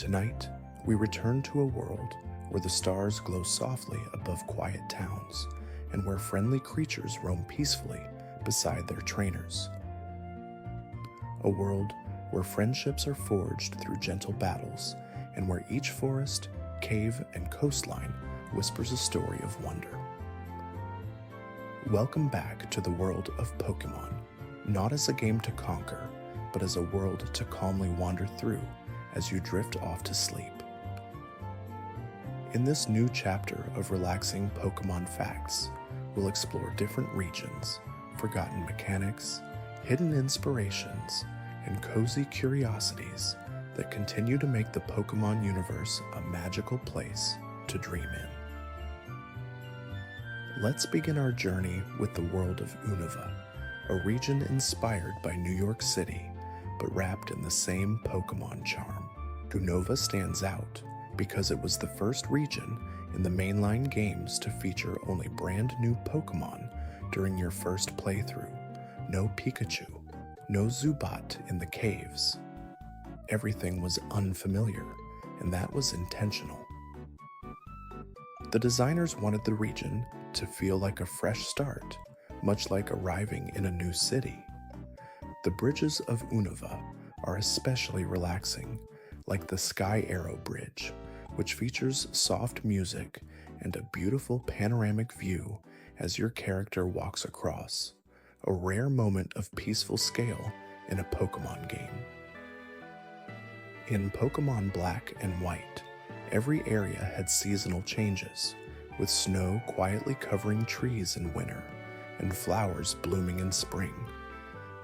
Tonight, we return to a world where the stars glow softly above quiet towns and where friendly creatures roam peacefully beside their trainers. A world where friendships are forged through gentle battles and where each forest, cave, and coastline whispers a story of wonder. Welcome back to the world of Pokémon, not as a game to conquer, but as a world to calmly wander through as you drift off to sleep. In this new chapter of relaxing Pokémon facts, we'll explore different regions, forgotten mechanics, hidden inspirations, and cozy curiosities that continue to make the Pokémon universe a magical place to dream in. Let's begin our journey with the world of Unova, a region inspired by New York City, but wrapped in the same Pokémon charm. Unova stands out because it was the first region in the mainline games to feature only brand new Pokémon during your first playthrough. No Pikachu, no Zubat in the caves. Everything was unfamiliar, and that was intentional. The designers wanted the region to feel like a fresh start, much like arriving in a new city. The bridges of Unova are especially relaxing, like the Sky Arrow Bridge, which features soft music and a beautiful panoramic view as your character walks across, a rare moment of peaceful scale in a Pokémon game. In Pokémon Black and White, every area had seasonal changes, with snow quietly covering trees in winter and flowers blooming in spring.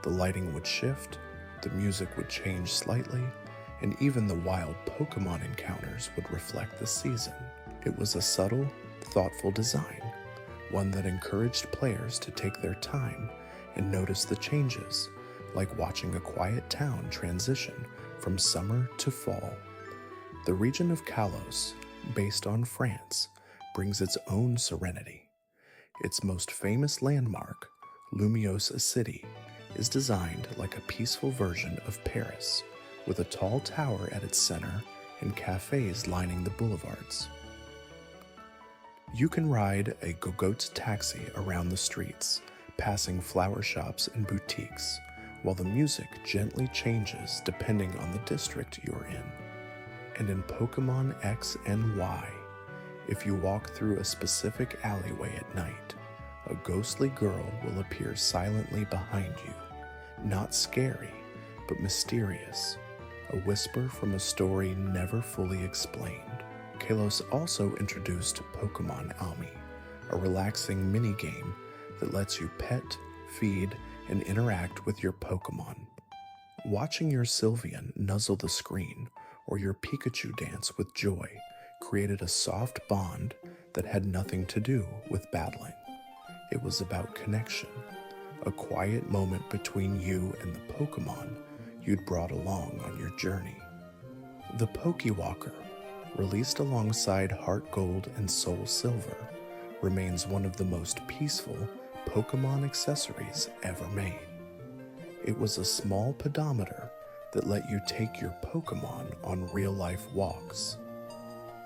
The lighting would shift, the music would change slightly, and even the wild Pokémon encounters would reflect the season. It was a subtle, thoughtful design, one that encouraged players to take their time and notice the changes, like watching a quiet town transition from summer to fall. The region of Kalos, based on France, brings its own serenity. Its most famous landmark, Lumiosa City, is designed like a peaceful version of Paris, with a tall tower at its center and cafes lining the boulevards. You can ride a Gogo's taxi around the streets, passing flower shops and boutiques, while the music gently changes depending on the district you're in. And in Pokémon X and Y, if you walk through a specific alleyway at night, a ghostly girl will appear silently behind you, not scary, but mysterious, a whisper from a story never fully explained. Kalos also introduced Pokémon Ami, a relaxing minigame that lets you pet, feed, and interact with your Pokémon. Watching your Sylveon nuzzle the screen or your Pikachu dance with joy created a soft bond that had nothing to do with battling. It was about connection, a quiet moment between you and the Pokémon you'd brought along on your journey. The Pokewalker, released alongside Heart Gold and Soul Silver, remains one of the most peaceful Pokémon accessories ever made. It was a small pedometer that let you take your Pokémon on real-life walks.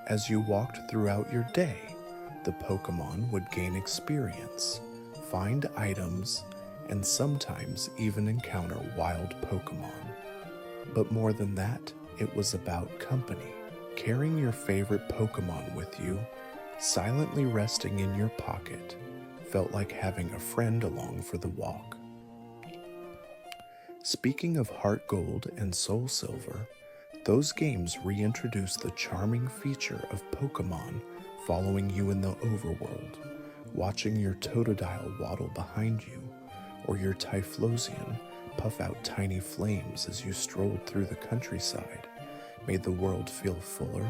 As you walked throughout your day, the Pokémon would gain experience, find items, and sometimes even encounter wild Pokémon. But more than that, it was about company. Carrying your favorite Pokémon with you, silently resting in your pocket, felt like having a friend along for the walk. Speaking of Heart Gold and Soul Silver, those games reintroduced the charming feature of Pokémon following you in the overworld, watching your Totodile waddle behind you, or your Typhlosion puff out tiny flames as you strolled through the countryside, made the world feel fuller,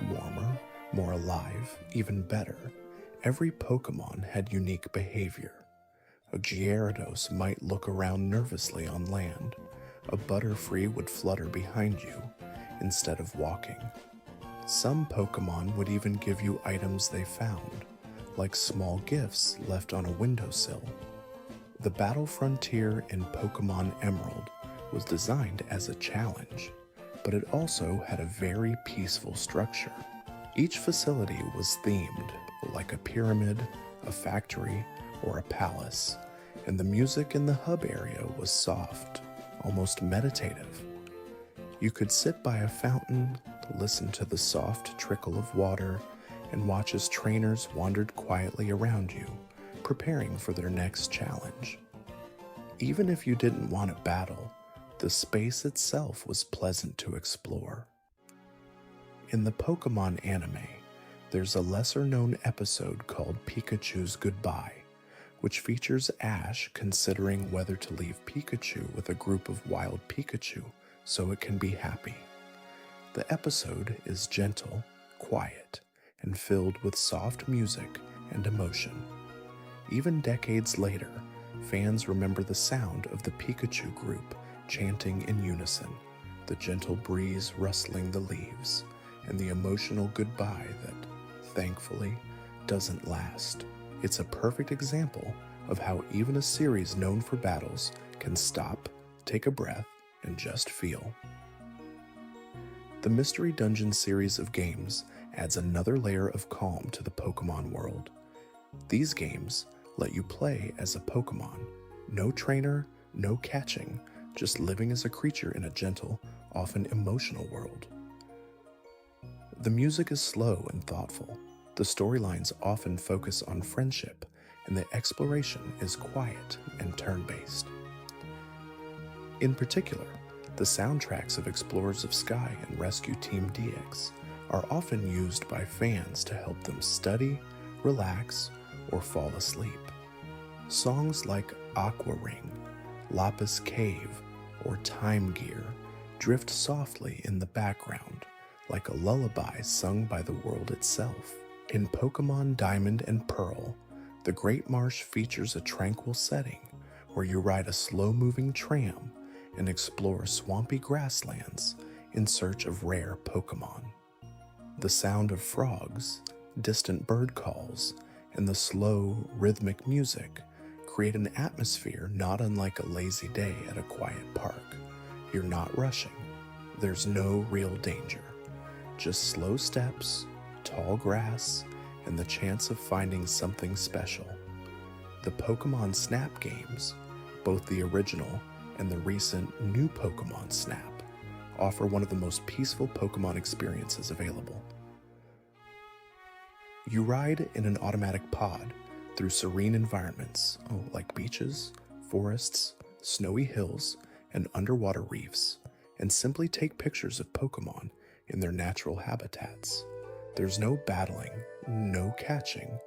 warmer, more alive, even better. Every Pokémon had unique behavior. A Gyarados might look around nervously on land. A Butterfree would flutter behind you instead of walking. Some Pokémon would even give you items they found, like small gifts left on a windowsill. The battle frontier in Pokémon Emerald was designed as a challenge. but it also had a very peaceful structure. Each facility was themed, like a pyramid, a factory, or a palace, and the music in the hub area was soft, almost meditative. You could sit by a fountain, listen to the soft trickle of water, and watch as trainers wandered quietly around you, preparing for their next challenge. Even if you didn't want to battle, the space itself was pleasant to explore. In the Pokémon anime, there's a lesser-known episode called Pikachu's Goodbye, which features Ash considering whether to leave Pikachu with a group of wild Pikachu so it can be happy. The episode is gentle, quiet, and filled with soft music and emotion. Even decades later, fans remember the sound of the Pikachu group chanting in unison, the gentle breeze rustling the leaves, and the emotional goodbye that, thankfully, doesn't last. It's a perfect example of how even a series known for battles can stop, take a breath, and just feel. The Mystery Dungeon series of games adds another layer of calm to the Pokémon world. These games let you play as a Pokémon. No trainer, no catching, just living as a creature in a gentle, often emotional world. The music is slow and thoughtful. The storylines often focus on friendship, and the exploration is quiet and turn-based. In particular, the soundtracks of Explorers of Sky and Rescue Team DX are often used by fans to help them study, relax, or fall asleep. Songs like Aqua Ring, Lapis Cave, or Time Gear drift softly in the background, like a lullaby sung by the world itself. In Pokémon Diamond and Pearl, the Great Marsh features a tranquil setting where you ride a slow-moving tram and explore swampy grasslands in search of rare Pokémon. The sound of frogs, distant bird calls, and the slow, rhythmic music create an atmosphere not unlike a lazy day at a quiet park. You're not rushing. There's no real danger. Just slow steps, tall grass, and the chance of finding something special. The Pokémon Snap games, both the original and the recent new Pokémon Snap, offer one of the most peaceful Pokémon experiences available. You ride in an automatic pod through serene environments like beaches, forests, snowy hills, and underwater reefs, and simply take pictures of Pokémon in their natural habitats. There's no battling, no catching,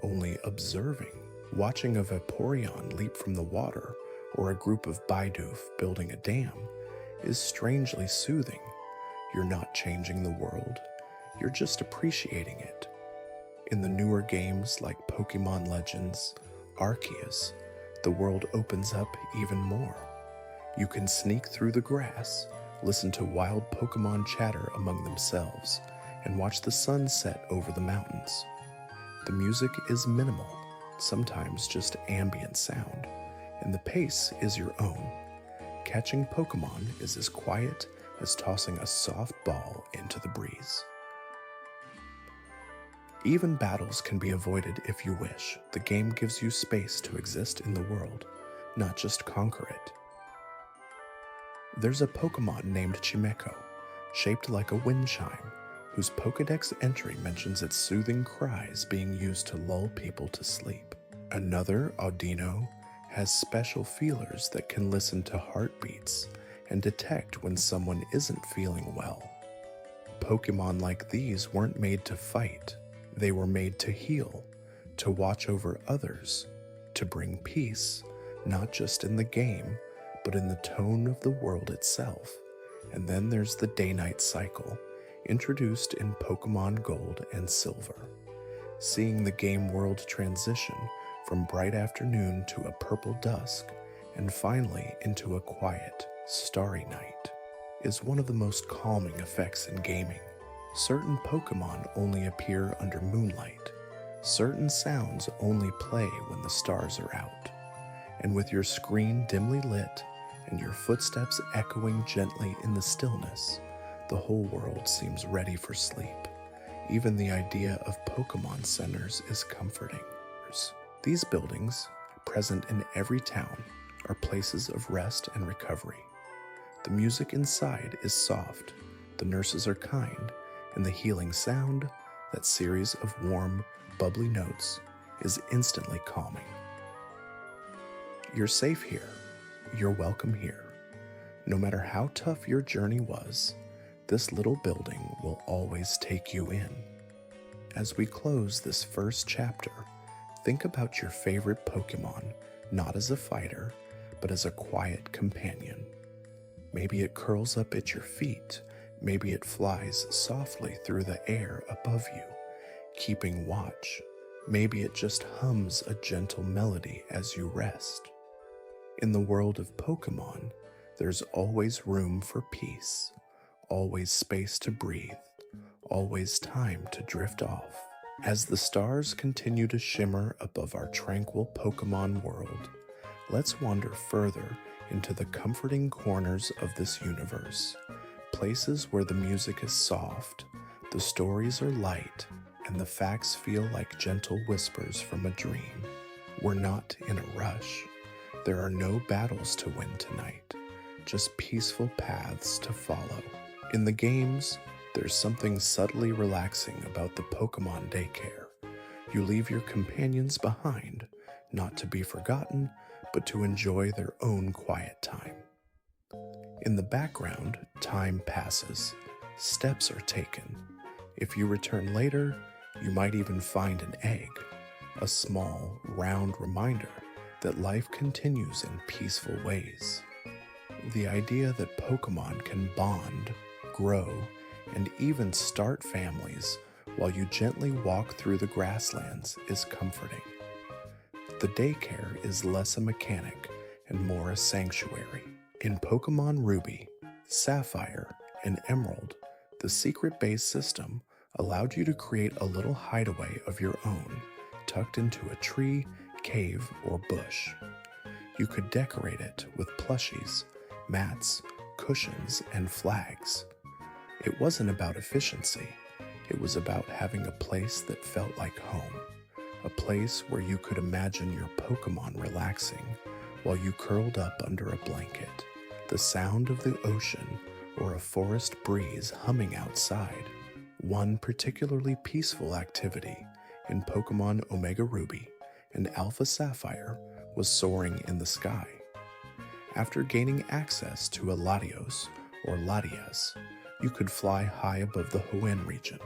only observing. Watching a Vaporeon leap from the water or a group of Bidoof building a dam is strangely soothing. You're not changing the world, you're just appreciating it. In the newer games like Pokémon Legends, Arceus, the world opens up even more. You can sneak through the grass, listen to wild Pokémon chatter among themselves, and watch the sun set over the mountains. The music is minimal, sometimes just ambient sound, and the pace is your own. Catching Pokémon is as quiet as tossing a soft ball into the breeze. Even battles can be avoided if you wish. The game gives you space to exist in the world, not just conquer it. There's a Pokémon named Chimecho, shaped like a wind chime, whose Pokédex entry mentions its soothing cries being used to lull people to sleep. Another, Audino, has special feelers that can listen to heartbeats and detect when someone isn't feeling well. Pokémon like these weren't made to fight. They were made to heal, to watch over others, to bring peace, not just in the game, but in the tone of the world itself. And then there's the day-night cycle, introduced in Pokémon Gold and Silver. Seeing the game world transition from bright afternoon to a purple dusk, and finally into a quiet, starry night, is one of the most calming effects in gaming. Certain Pokémon only appear under moonlight. Certain sounds only play when the stars are out. And with your screen dimly lit and your footsteps echoing gently in the stillness, The whole world seems ready for sleep. Even the idea of Pokémon centers is comforting. These buildings, present in every town, are places of rest and recovery. The music inside is soft, the nurses are kind, and the healing sound, that series of warm, bubbly notes, is instantly calming. You're safe here. You're welcome here. No matter how tough your journey was, this little building will always take you in. As we close this first chapter, think about your favorite Pokémon, not as a fighter, but as a quiet companion. Maybe it curls up at your feet, maybe it flies softly through the air above you, keeping watch. Maybe it just hums a gentle melody as you rest. In the world of Pokémon, there's always room for peace, always space to breathe, always time to drift off. As the stars continue to shimmer above our tranquil Pokémon world, let's wander further into the comforting corners of this universe, places where the music is soft, the stories are light, and the facts feel like gentle whispers from a dream. We're not in a rush. There are no battles to win tonight, just peaceful paths to follow. In the games, there's something subtly relaxing about the Pokémon daycare. You leave your companions behind, not to be forgotten, but to enjoy their own quiet time. In the background, time passes. Steps are taken. If you return later, you might even find an egg, a small, round reminder that life continues in peaceful ways. The idea that Pokémon can bond, grow, and even start families while you gently walk through the grasslands is comforting. The daycare is less a mechanic and more a sanctuary. In Pokémon Ruby, Sapphire, and Emerald, the secret base system allowed you to create a little hideaway of your own, tucked into a tree, cave, or bush. You could decorate it with plushies, mats, cushions, and flags. It wasn't about efficiency. It was about having a place that felt like home, a place where you could imagine your Pokémon relaxing while you curled up under a blanket, the sound of the ocean or a forest breeze humming outside. One particularly peaceful activity in Pokémon Omega Ruby and Alpha Sapphire was soaring in the sky. After gaining access to a Latios or Latias, you could fly high above the Hoenn region,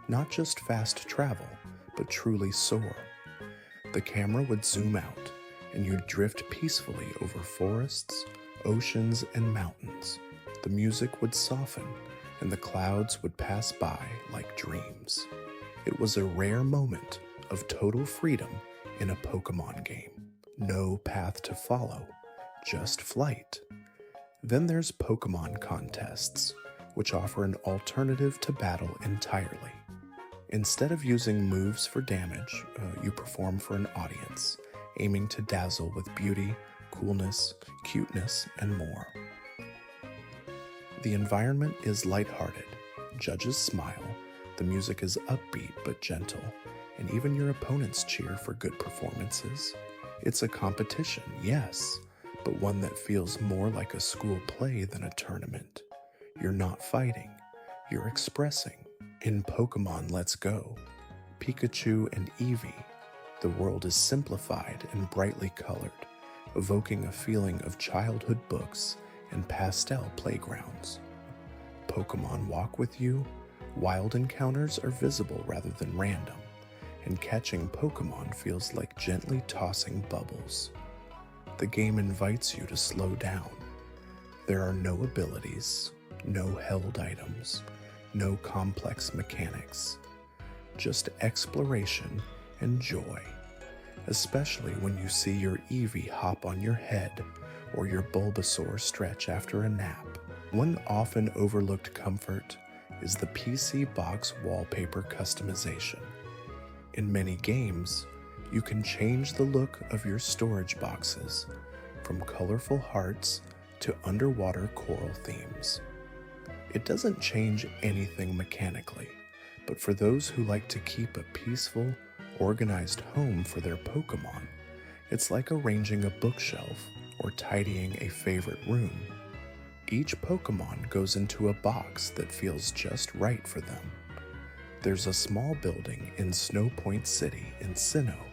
not just fast travel, but truly soar. The camera would zoom out, and you'd drift peacefully over forests, oceans, and mountains. The music would soften, and the clouds would pass by like dreams. It was a rare moment of total freedom in a Pokémon game. No path to follow, just flight. Then there's Pokémon contests, which offer an alternative to battle entirely. Instead of using moves for damage, you perform for an audience, aiming to dazzle with beauty, coolness, cuteness, and more. The environment is lighthearted, judges smile, the music is upbeat but gentle, and even your opponents cheer for good performances. It's a competition, yes, but one that feels more like a school play than a tournament. You're not fighting, you're expressing. In Pokémon Let's Go, Pikachu and Eevee, the world is simplified and brightly colored, evoking a feeling of childhood books and pastel playgrounds. Pokémon walk with you, wild encounters are visible rather than random, and catching Pokémon feels like gently tossing bubbles. The game invites you to slow down. There are no abilities, no held items, no complex mechanics, just exploration and joy, especially when you see your Eevee hop on your head or your Bulbasaur stretch after a nap. One often overlooked comfort is the PC box wallpaper customization. In many games, you can change the look of your storage boxes from colorful hearts to underwater coral themes. It doesn't change anything mechanically, but for those who like to keep a peaceful, organized home for their Pokémon, it's like arranging a bookshelf or tidying a favorite room. Each Pokémon goes into a box that feels just right for them. There's a small building in Snow Point City in Sinnoh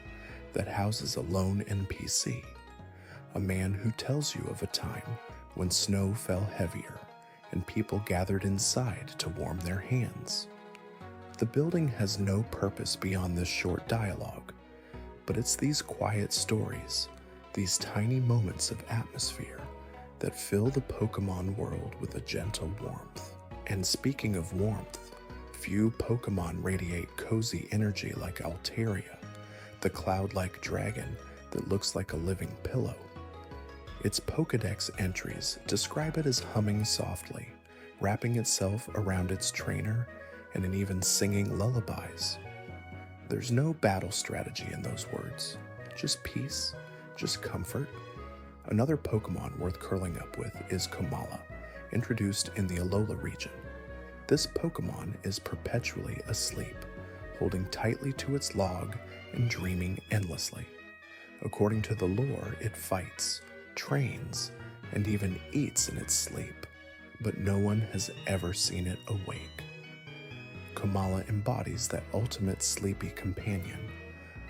that houses a lone NPC, a man who tells you of a time when snow fell heavier and people gathered inside to warm their hands. The building has no purpose beyond this short dialogue, but it's these quiet stories, these tiny moments of atmosphere, that fill the Pokémon world with a gentle warmth. And speaking of warmth, few Pokémon radiate cozy energy like Altaria, the cloud-like dragon that looks like a living pillow. Its Pokédex entries describe it as humming softly, wrapping itself around its trainer, and even singing lullabies. There's no battle strategy in those words, just peace, just comfort. Another Pokémon worth curling up with is Komala, introduced in the Alola region. This Pokémon is perpetually asleep, holding tightly to its log and dreaming endlessly. According to the lore, it fights, trains, and even eats in its sleep, but no one has ever seen it awake. Komala embodies that ultimate sleepy companion,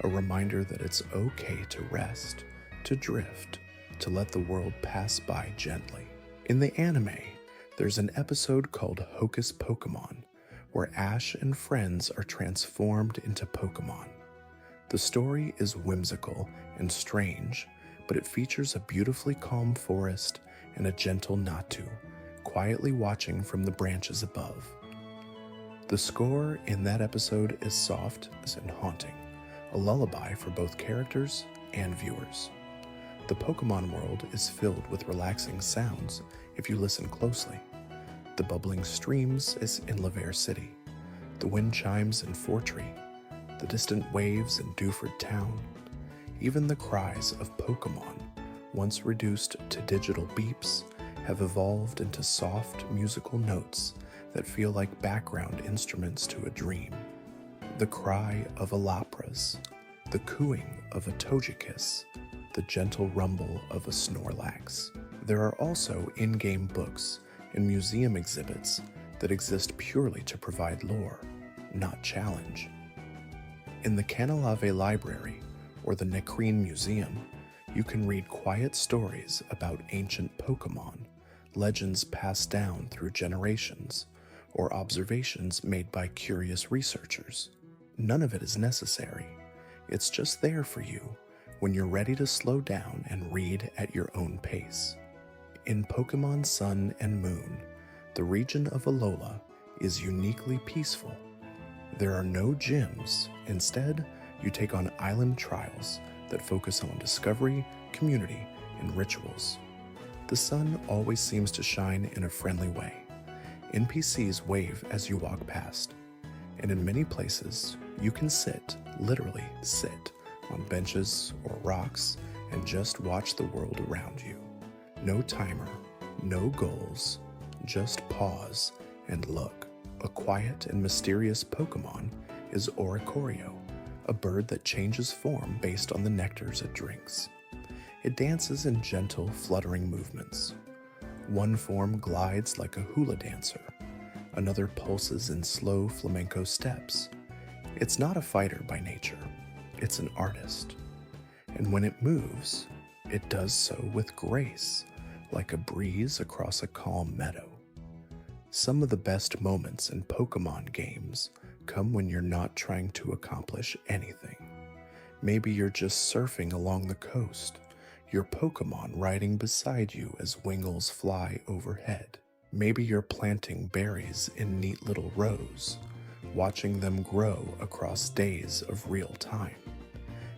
a reminder that it's okay to rest, to drift, to let the world pass by gently. In the anime, there's an episode called Hocus Pokémon, where Ash and friends are transformed into Pokémon. The story is whimsical and strange, but it features a beautifully calm forest and a gentle Natu, quietly watching from the branches above. The score in that episode is soft and haunting, a lullaby for both characters and viewers. The Pokémon world is filled with relaxing sounds if you listen closely. The bubbling streams is in Laver City, the wind chimes in Fortree, the distant waves in Dewford Town. Even the cries of Pokémon, once reduced to digital beeps, have evolved into soft musical notes that feel like background instruments to a dream. The cry of a Lapras, the cooing of a Togekiss, the gentle rumble of a Snorlax. There are also in-game books and museum exhibits that exist purely to provide lore, not challenge. In the Canalave Library or the Necrine Museum, you can read quiet stories about ancient Pokémon, legends passed down through generations, or observations made by curious researchers. None of it is necessary. It's just there for you when you're ready to slow down and read at your own pace. In Pokémon Sun and Moon, the region of Alola is uniquely peaceful. There are no gyms. Instead, you take on island trials that focus on discovery, community, and rituals. The sun always seems to shine in a friendly way. NPCs wave as you walk past, and in many places, you can sit, literally sit, on benches or rocks and just watch the world around you. No timer, no goals, just pause and look. A quiet and mysterious Pokémon is Oricorio, a bird that changes form based on the nectars it drinks. It dances in gentle, fluttering movements. One form glides like a hula dancer. Another pulses in slow flamenco steps. It's not a fighter by nature. It's an artist. And when it moves, it does so with grace, like a breeze across a calm meadow. Some of the best moments in Pokémon games come when you're not trying to accomplish anything. Maybe you're just surfing along the coast, your Pokémon riding beside you as wingles fly overhead. Maybe you're planting berries in neat little rows, watching them grow across days of real time.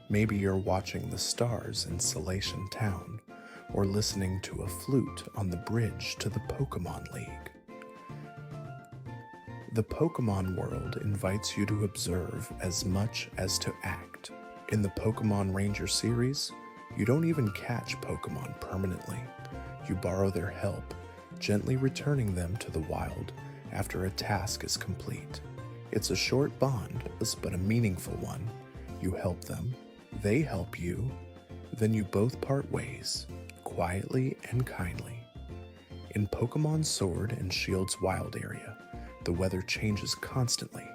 Maybe you're watching the stars in Salation Town, or listening to a flute on the bridge to the Pokémon League. The Pokémon world invites you to observe as much as to act. In the Pokémon Ranger series, you don't even catch Pokémon permanently. You borrow their help, gently returning them to the wild after a task is complete. It's a short bond, but a meaningful one. You help them, they help you, then you both part ways, quietly and kindly. In Pokémon Sword and Shield's wild area, the weather changes constantly.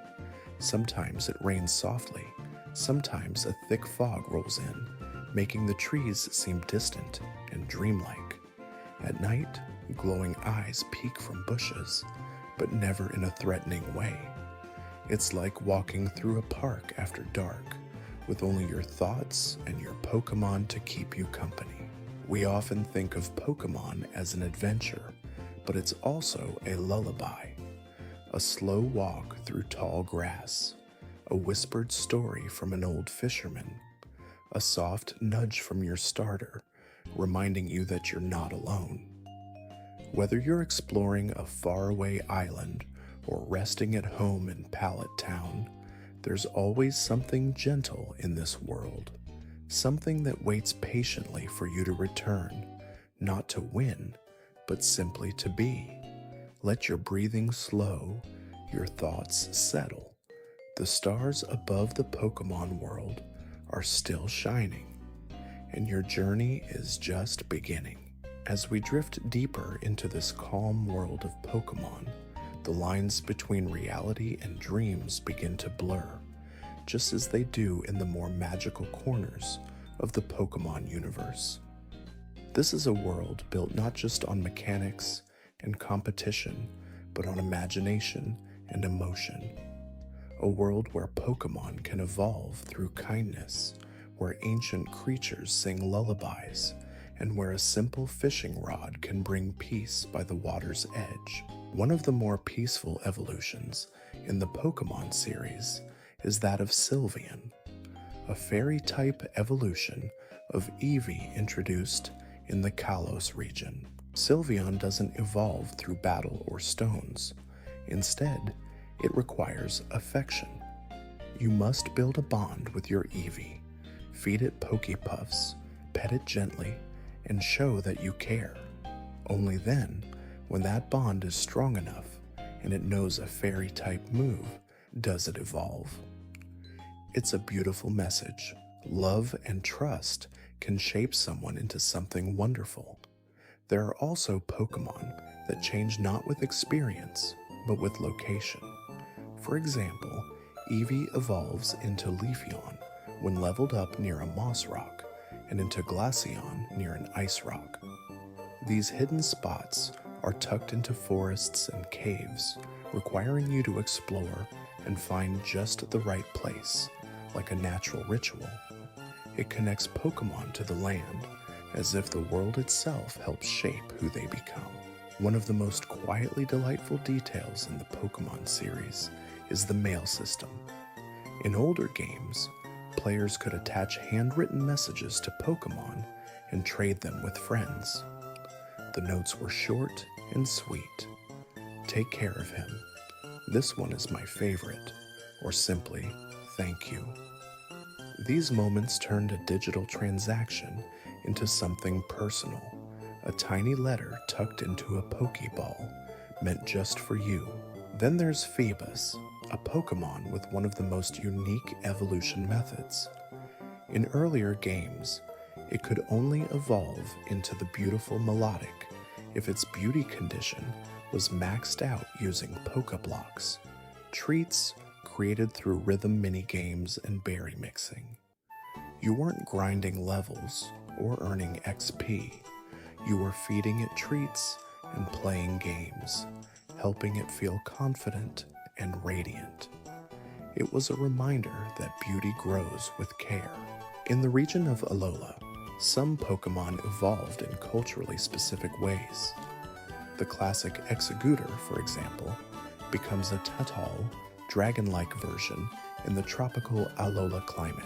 Sometimes it rains softly, sometimes a thick fog rolls in, making the trees seem distant and dreamlike. At night, glowing eyes peek from bushes, but never in a threatening way. It's like walking through a park after dark, with only your thoughts and your Pokémon to keep you company. We often think of Pokémon as an adventure, but it's also a lullaby. A slow walk through tall grass, a whispered story from an old fisherman, a soft nudge from your starter, reminding you that you're not alone. Whether you're exploring a faraway island or resting at home in Pallet Town, there's always something gentle in this world, something that waits patiently for you to return, not to win, but simply to be. Let your breathing slow, your thoughts settle. The stars above the Pokémon world are still shining, and your journey is just beginning. As we drift deeper into this calm world of Pokémon, the lines between reality and dreams begin to blur, just as they do in the more magical corners of the Pokémon universe. This is a world built not just on mechanics and competition, but on imagination and emotion. A world where Pokémon can evolve through kindness, where ancient creatures sing lullabies, and where a simple fishing rod can bring peace by the water's edge. One of the more peaceful evolutions in the Pokémon series is that of Sylveon, a fairy-type evolution of Eevee introduced in the Kalos region. Sylveon doesn't evolve through battle or stones. Instead, it requires affection. You must build a bond with your Eevee, feed it Pokepuffs, pet it gently, and show that you care. Only then, when that bond is strong enough and it knows a fairy-type move, does it evolve. It's a beautiful message. Love and trust can shape someone into something wonderful. There are also Pokémon that change not with experience, but with location. For example, Eevee evolves into Leafeon when leveled up near a moss rock, and into Glaceon near an ice rock. These hidden spots are tucked into forests and caves, requiring you to explore and find just the right place, like a natural ritual. It connects Pokémon to the land, as if the world itself helps shape who they become. One of the most quietly delightful details in the Pokémon series is the mail system. In older games, players could attach handwritten messages to Pokémon and trade them with friends. The notes were short and sweet. Take care of him. This one is my favorite. Or simply, thank you. These moments turned a digital transaction into something personal. A tiny letter tucked into a Pokeball, meant just for you. Then there's Phoebus, a Pokémon with one of the most unique evolution methods. In earlier games, it could only evolve into the beautiful Melodic if its beauty condition was maxed out using Pokeblocks, treats created through rhythm mini-games and berry mixing. You weren't grinding levels or earning XP. You were feeding it treats and playing games, helping it feel confident and radiant. It was a reminder that beauty grows with care. In the region of Alola, some Pokémon evolved in culturally specific ways. The classic Exeggutor, for example, becomes a Tuttle, dragon-like version in the tropical Alola climate,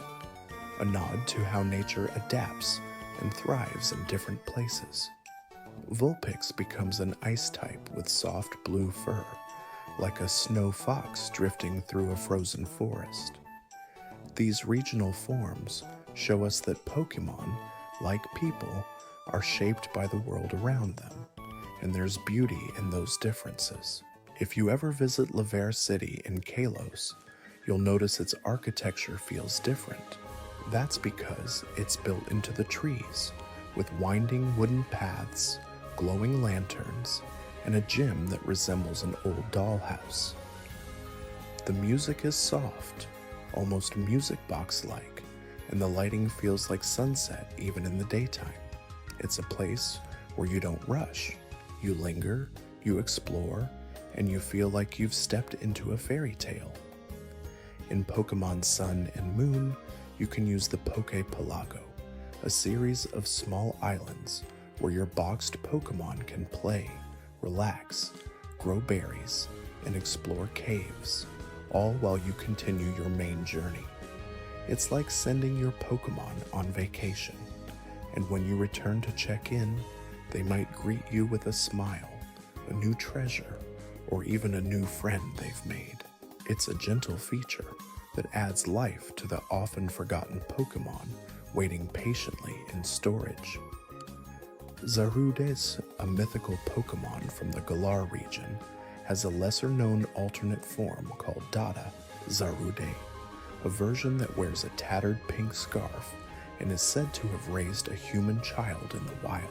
a nod to how nature adapts and thrives in different places. Vulpix becomes an ice type with soft blue fur, like a snow fox drifting through a frozen forest. These regional forms show us that Pokémon, like people, are shaped by the world around them, and there's beauty in those differences. If you ever visit Laver City in Kalos, you'll notice its architecture feels different. That's because it's built into the trees, with winding wooden paths, glowing lanterns, and a gym that resembles an old dollhouse. The music is soft, almost music box-like, and the lighting feels like sunset even in the daytime. It's a place where you don't rush. You linger, you explore, and you feel like you've stepped into a fairy tale. In Pokémon Sun and Moon, you can use the Poké Palago, a series of small islands where your boxed Pokémon can play, relax, grow berries, and explore caves, all while you continue your main journey. It's like sending your Pokémon on vacation, and when you return to check in, they might greet you with a smile, a new treasure, or even a new friend they've made. It's a gentle feature that adds life to the often forgotten Pokémon waiting patiently in storage. Zarudes, a mythical Pokémon from the Galar region, has a lesser-known alternate form called Dada Zarude, a version that wears a tattered pink scarf and is said to have raised a human child in the wild.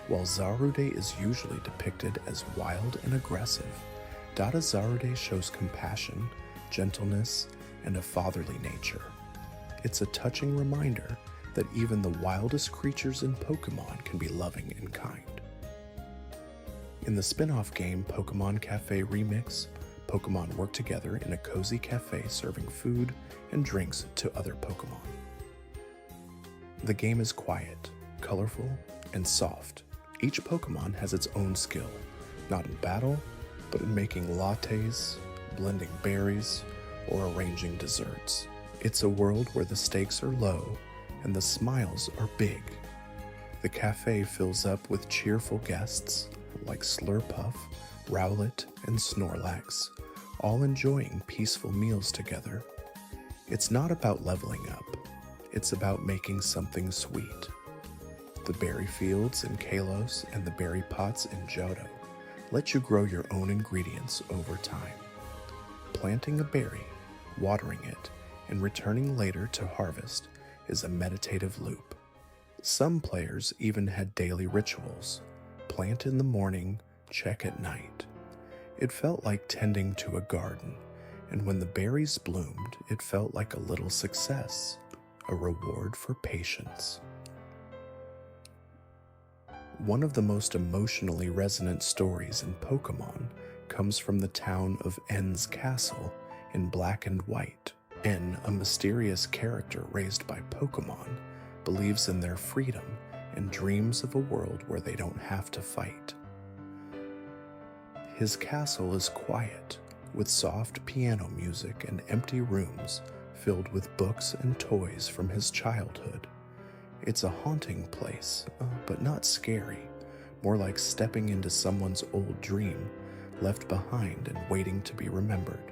While Zarude is usually depicted as wild and aggressive, Dada Zarude shows compassion, gentleness, and a fatherly nature. It's a touching reminder that even the wildest creatures in Pokémon can be loving and kind. In the spin-off game Pokémon Cafe Remix, Pokémon work together in a cozy cafe serving food and drinks to other Pokémon. The game is quiet, colorful, and soft. Each Pokémon has its own skill, not in battle, but in making lattes, blending berries, or arranging desserts. It's a world where the stakes are low and the smiles are big. The cafe fills up with cheerful guests like Slurpuff, Rowlet, and Snorlax, all enjoying peaceful meals together. It's not about leveling up, it's about making something sweet. The berry fields in Kalos and the berry pots in Johto let you grow your own ingredients over time. Planting a berry, watering it, and returning later to harvest is a meditative loop. Some players even had daily rituals: plant in the morning, check at night. It felt like tending to a garden, and when the berries bloomed, it felt like a little success, a reward for patience. One of the most emotionally resonant stories in Pokémon comes from the town of N's castle in Black and White. N, a mysterious character raised by Pokémon, believes in their freedom and dreams of a world where they don't have to fight. His castle is quiet, with soft piano music and empty rooms filled with books and toys from his childhood. It's a haunting place, but not scary, more like stepping into someone's old dream, left behind and waiting to be remembered.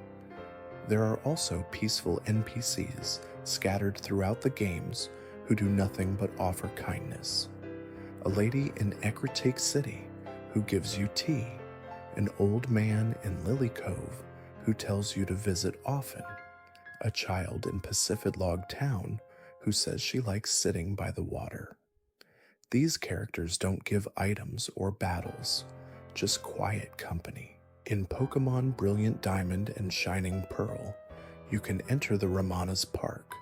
There are also peaceful NPCs scattered throughout the games who do nothing but offer kindness. A lady in Ecruteak City who gives you tea, an old man in Lily Cove who tells you to visit often, a child in Pacific-Log Town who says she likes sitting by the water. These characters don't give items or battles, just quiet company. In Pokémon Brilliant Diamond and Shining Pearl, you can enter the Ramana's Park,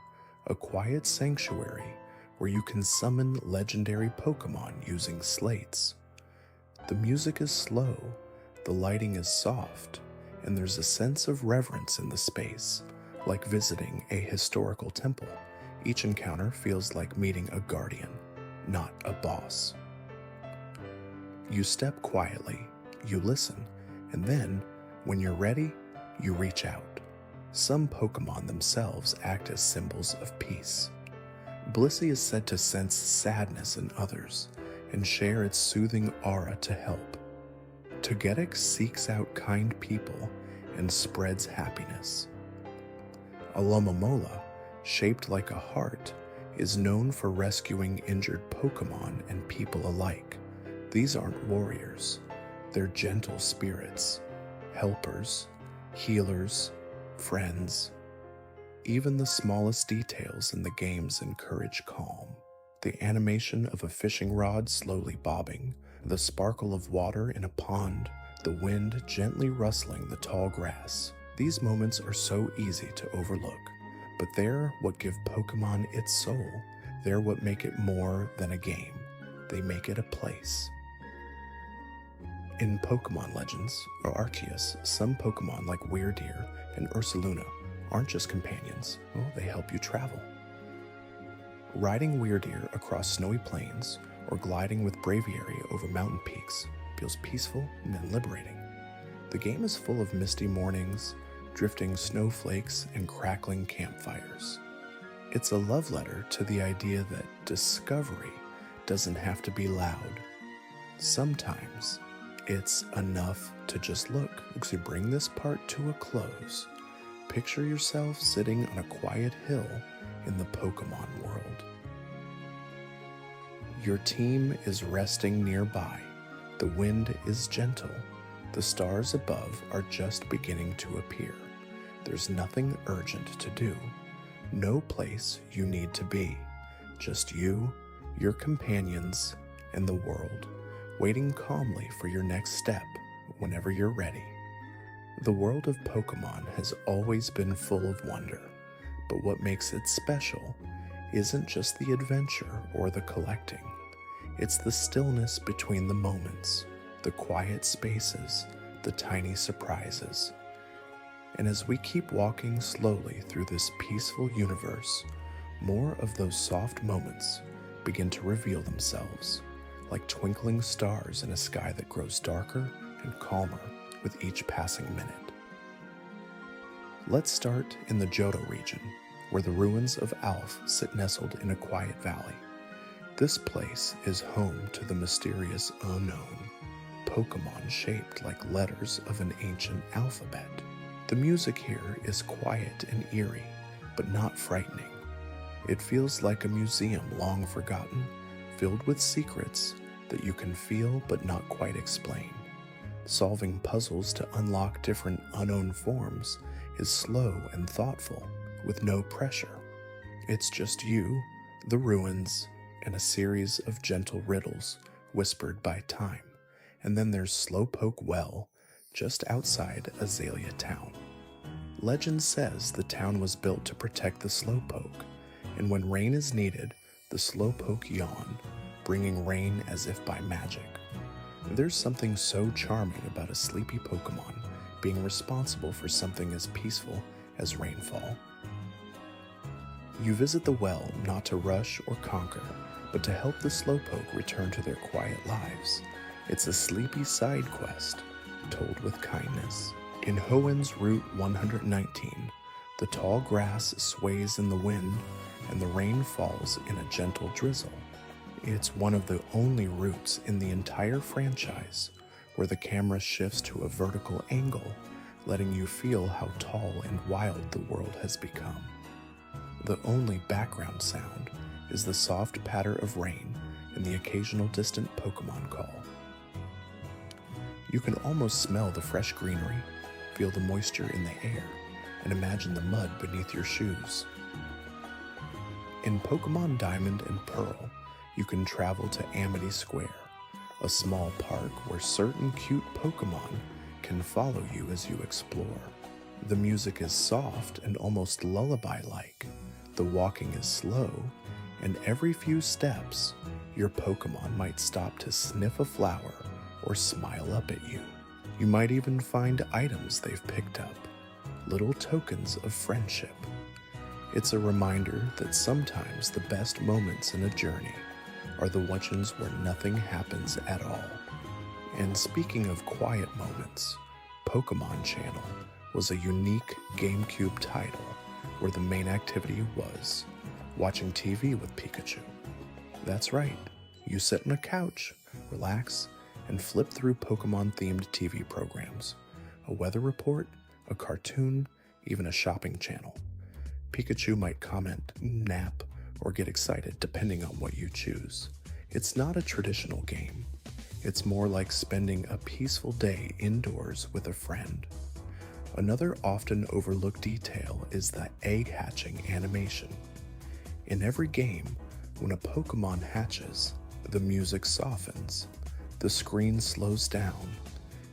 a quiet sanctuary where you can summon legendary Pokémon using slates. The music is slow, the lighting is soft, and there's a sense of reverence in the space, like visiting a historical temple. Each encounter feels like meeting a guardian, not a boss. You step quietly, you listen, and then, when you're ready, you reach out. Some Pokémon themselves act as symbols of peace. Blissey is said to sense sadness in others and share its soothing aura to help. Togetic seeks out kind people and spreads happiness. Alomomola, shaped like a heart, is known for rescuing injured Pokémon and people alike. These aren't warriors, They're gentle spirits, helpers, healers, friends. Even the smallest details in the games encourage calm. The animation of a fishing rod slowly bobbing, the sparkle of water in a pond, the wind gently rustling the tall grass. These moments are so easy to overlook, but they're what give Pokémon its soul. They're what make it more than a game. They make it a place. In Pokémon Legends, or Arceus, some Pokémon like Weirdeer and Ursaluna aren't just companions, they help you travel. Riding Weirdeer across snowy plains or gliding with Braviary over mountain peaks feels peaceful and liberating. The game is full of misty mornings, drifting snowflakes, and crackling campfires. It's a love letter to the idea that discovery doesn't have to be loud. Sometimes it's enough to just look. To bring this part to a close, picture yourself sitting on a quiet hill in the Pokémon world. Your team is resting nearby. The wind is gentle. The stars above are just beginning to appear. There's nothing urgent to do. No place you need to be. Just you, your companions, and the world, waiting calmly for your next step whenever you're ready. The world of Pokémon has always been full of wonder, but what makes it special isn't just the adventure or the collecting. It's the stillness between the moments, the quiet spaces, the tiny surprises. And as we keep walking slowly through this peaceful universe, more of those soft moments begin to reveal themselves, like twinkling stars in a sky that grows darker and calmer with each passing minute. Let's start in the Johto region, where the ruins of Alph sit nestled in a quiet valley. This place is home to the mysterious unknown, Pokémon shaped like letters of an ancient alphabet. The music here is quiet and eerie, but not frightening. It feels like a museum long forgotten, filled with secrets that you can feel but not quite explain. Solving puzzles to unlock different unknown forms is slow and thoughtful, with no pressure. It's just you, the ruins, and a series of gentle riddles whispered by time. And then there's Slowpoke Well, just outside Azalea Town. Legend says the town was built to protect the Slowpoke, and when rain is needed, the Slowpoke yawn, bringing rain as if by magic. There's something so charming about a sleepy Pokémon being responsible for something as peaceful as rainfall. You visit the well not to rush or conquer, but to help the Slowpoke return to their quiet lives. It's a sleepy side quest, told with kindness. In Hoenn's Route 119, the tall grass sways in the wind, and the rain falls in a gentle drizzle. It's one of the only routes in the entire franchise where the camera shifts to a vertical angle, letting you feel how tall and wild the world has become. The only background sound is the soft patter of rain and the occasional distant Pokémon call. You can almost smell the fresh greenery, feel the moisture in the air, and imagine the mud beneath your shoes. In Pokémon Diamond and Pearl, you can travel to Amity Square, a small park where certain cute Pokémon can follow you as you explore. The music is soft and almost lullaby-like. The walking is slow, and every few steps, your Pokémon might stop to sniff a flower or smile up at you. You might even find items they've picked up, little tokens of friendship. It's a reminder that sometimes the best moments in a journey are the ones where nothing happens at all. And speaking of quiet moments, Pokémon Channel was a unique GameCube title where the main activity was watching TV with Pikachu. That's right, you sit on a couch, relax, and flip through Pokémon-themed TV programs, a weather report, a cartoon, even a shopping channel. Pikachu might comment, nap, or get excited depending on what you choose. It's not a traditional game. It's more like spending a peaceful day indoors with a friend. Another often overlooked detail is the egg hatching animation. In every game, when a Pokémon hatches, the music softens, the screen slows down,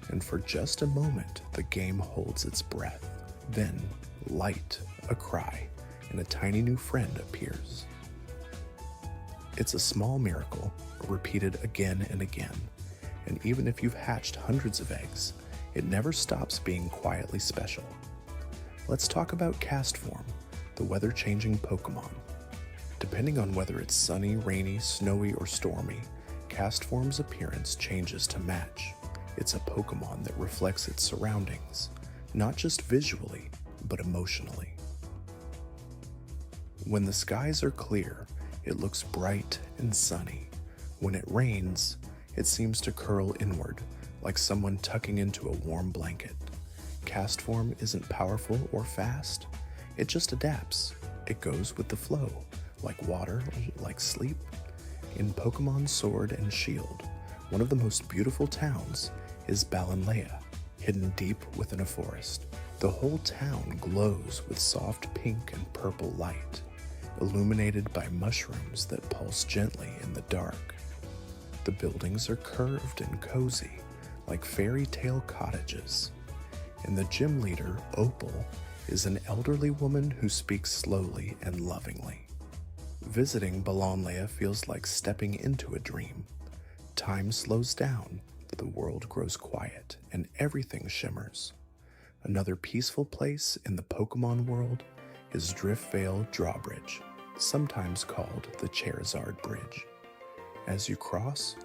and for just a moment the game holds its breath. Then, light, a cry, and a tiny new friend appears. It's a small miracle, repeated again and again, and even if you've hatched hundreds of eggs, it never stops being quietly special. Let's talk about Castform, the weather-changing Pokémon. Depending on whether it's sunny, rainy, snowy, or stormy, Castform's appearance changes to match. It's a Pokémon that reflects its surroundings, not just visually, but emotionally. When the skies are clear, it looks bright and sunny. When it rains, it seems to curl inward, like someone tucking into a warm blanket. Castform isn't powerful or fast. It just adapts. It goes with the flow, like water, like sleep. In Pokémon Sword and Shield, one of the most beautiful towns is Balanlea, hidden deep within a forest. The whole town glows with soft pink and purple light, illuminated by mushrooms that pulse gently in the dark. The buildings are curved and cozy, like fairy tale cottages. And the gym leader, Opal, is an elderly woman who speaks slowly and lovingly. Visiting Balanlea feels like stepping into a dream. Time slows down, the world grows quiet, and everything shimmers. Another peaceful place in the Pokémon world is Driftvale Drawbridge, sometimes called the Charizard Bridge. As you cross,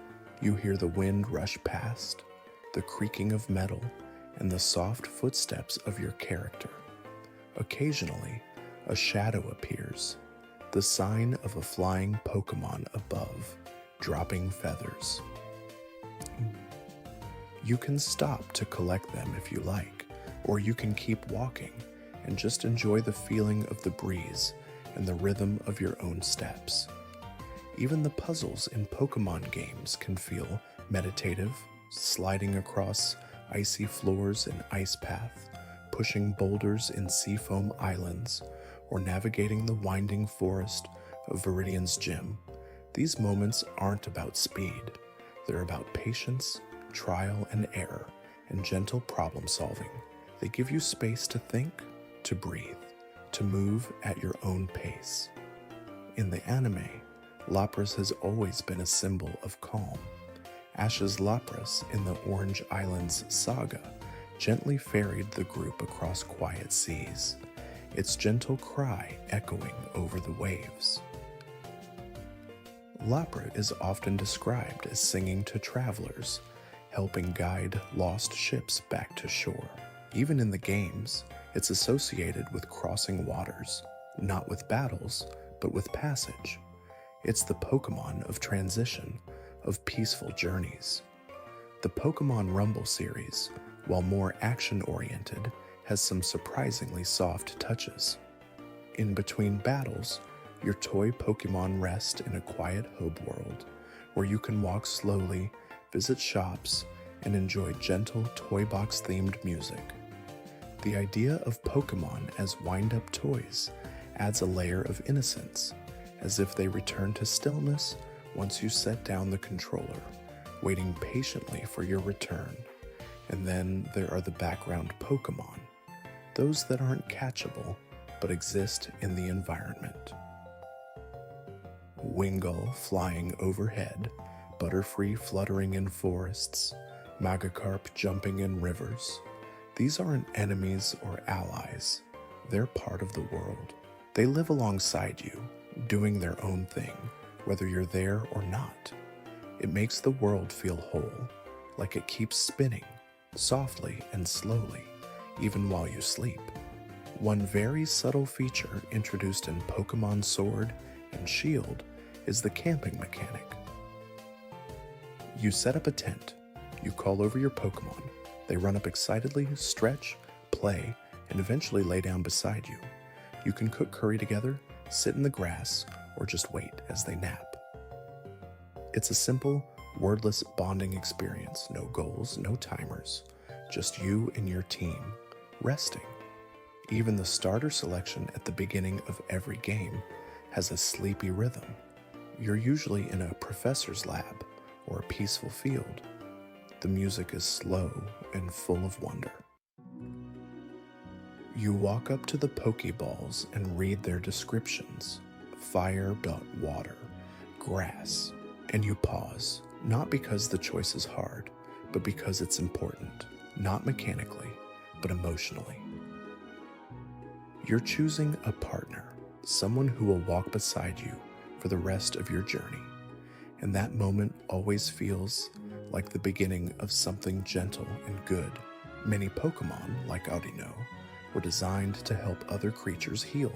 you hear the wind rush past, the creaking of metal, and the soft footsteps of your character. Occasionally, a shadow appears, the sign of a flying Pokémon above, dropping feathers. You can stop to collect them if you like, or you can keep walking and just enjoy the feeling of the breeze and the rhythm of your own steps. Even the puzzles in Pokémon games can feel meditative, sliding across icy floors in Ice Path, pushing boulders in Seafoam Islands, or navigating the winding forest of Viridian's Gym. These moments aren't about speed. They're about patience, trial and error, and gentle problem solving. They give you space to think, to breathe, to move at your own pace. In the anime, Lapras has always been a symbol of calm. Ash's Lapras in the Orange Islands saga gently ferried the group across quiet seas, its gentle cry echoing over the waves. Lapra is often described as singing to travelers, helping guide lost ships back to shore. Even in the games, it's associated with crossing waters, not with battles, but with passage. It's the Pokémon of transition, of peaceful journeys. The Pokémon Rumble series, while more action-oriented, has some surprisingly soft touches. In between battles, your toy Pokémon rest in a quiet hub world, where you can walk slowly, visit shops, and enjoy gentle toy box-themed music. The idea of Pokémon as wind-up toys adds a layer of innocence, as if they return to stillness once you set down the controller, waiting patiently for your return. And then there are the background Pokémon, those that aren't catchable, but exist in the environment. Wingull flying overhead, Butterfree fluttering in forests, Magikarp jumping in rivers. These aren't enemies or allies. They're part of the world. They live alongside you, doing their own thing, whether you're there or not. It makes the world feel whole, like it keeps spinning, softly and slowly, even while you sleep. One very subtle feature introduced in Pokémon Sword and Shield is the camping mechanic. You set up a tent, you call over your Pokémon, they run up excitedly, stretch, play, and eventually lay down beside you. You can cook curry together, sit in the grass, or just wait as they nap. It's a simple, Wordless bonding experience, no goals, no timers, just you and your team, resting. Even the starter selection at the beginning of every game has a sleepy rhythm. You're usually in a professor's lab or a peaceful field. The music is slow and full of wonder. You walk up to the Pokeballs and read their descriptions. Fire, water, grass. And you pause, not because the choice is hard, but because it's important, not mechanically, but emotionally. You're choosing a partner, someone who will walk beside you for the rest of your journey. And that moment always feels like the beginning of something gentle and good. Many Pokemon, like Audino, were designed to help other creatures heal.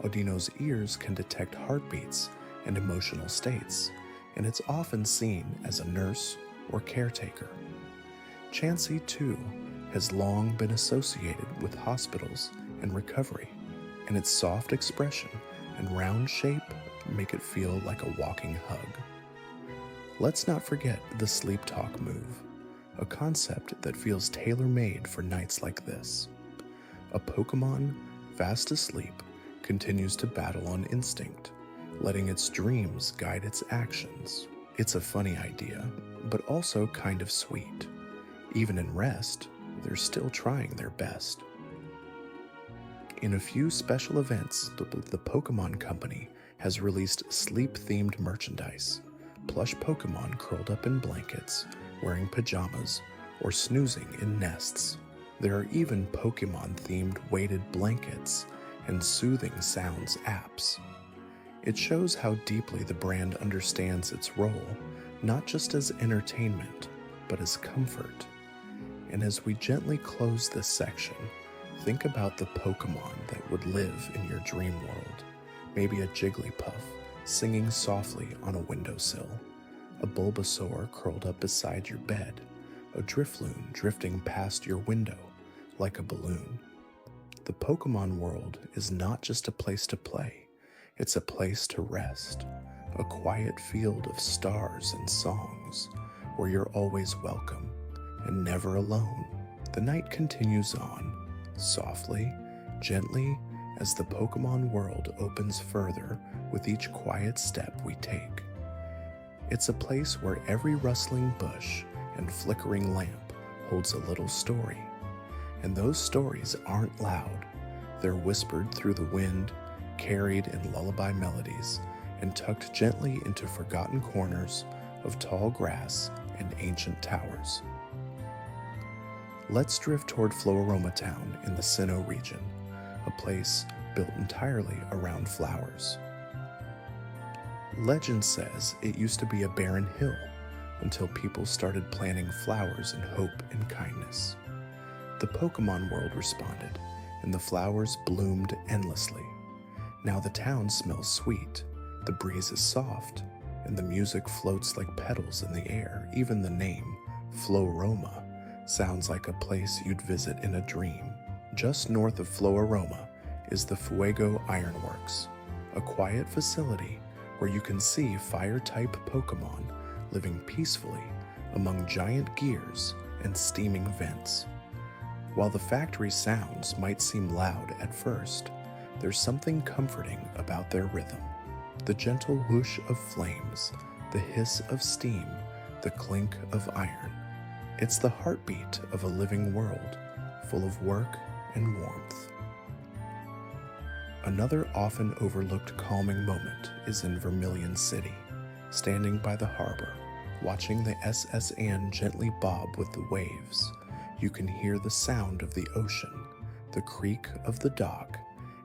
Audino's ears can detect heartbeats and emotional states, and it's often seen as a nurse or caretaker. Chansey, too, has long been associated with hospitals and recovery, and its soft expression and round shape make it feel like a walking hug. Let's not forget the sleep talk move, a concept that feels tailor-made for nights like this. A Pokemon, fast asleep, continues to battle on instinct, letting its dreams guide its actions. It's a funny idea, but also kind of sweet. Even in rest, they're still trying their best. In a few special events, the Pokémon Company has released sleep-themed merchandise. Plush Pokémon curled up in blankets, wearing pajamas, or snoozing in nests. There are even Pokémon-themed weighted blankets and soothing sounds apps. It shows how deeply the brand understands its role, not just as entertainment, but as comfort. And as we gently close this section, think about the Pokemon that would live in your dream world. Maybe a Jigglypuff singing softly on a windowsill, a Bulbasaur curled up beside your bed, a Drifloon drifting past your window like a balloon. The Pokemon world is not just a place to play, it's a place to rest, a quiet field of stars and songs where you're always welcome and never alone. The night continues on, softly, gently, as the Pokemon world opens further with each quiet step we take. It's a place where every rustling bush and flickering lamp holds a little story. And those stories aren't loud. They're whispered through the wind, carried in lullaby melodies, and tucked gently into forgotten corners of tall grass and ancient towers. Let's drift toward Floaroma Town in the Sinnoh region, a place built entirely around flowers. Legend says it used to be a barren hill until people started planting flowers in hope and kindness. The Pokemon world responded, and the flowers bloomed endlessly. Now the town smells sweet, the breeze is soft, and the music floats like petals in the air. Even the name, Floaroma, sounds like a place you'd visit in a dream. Just north of Floaroma is the Fuego Ironworks, a quiet facility where you can see fire-type Pokemon living peacefully among giant gears and steaming vents. While the factory sounds might seem loud at first, there's something comforting about their rhythm. The gentle whoosh of flames, the hiss of steam, the clink of iron. It's the heartbeat of a living world, full of work and warmth. Another often overlooked calming moment is in Vermilion City, standing by the harbor, watching the SS Anne gently bob with the waves. You can hear the sound of the ocean, the creak of the dock,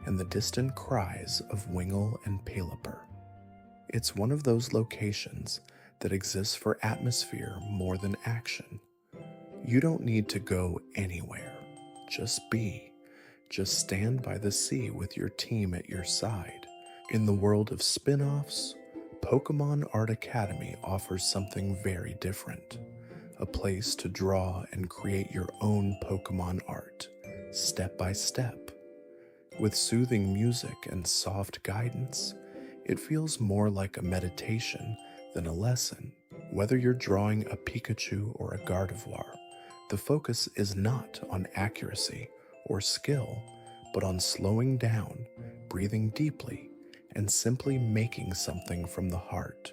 and the distant cries of Wingull and Pelipper. It's one of those locations that exists for atmosphere more than action. You don't need to go anywhere. Just be. Just stand by the sea with your team at your side. In the world of spin-offs, Pokemon Art Academy offers something very different. A place to draw and create your own Pokemon art, step by step. With soothing music and soft guidance, it feels more like a meditation than a lesson. Whether you're drawing a Pikachu or a Gardevoir, the focus is not on accuracy or skill, but on slowing down, breathing deeply, and simply making something from the heart.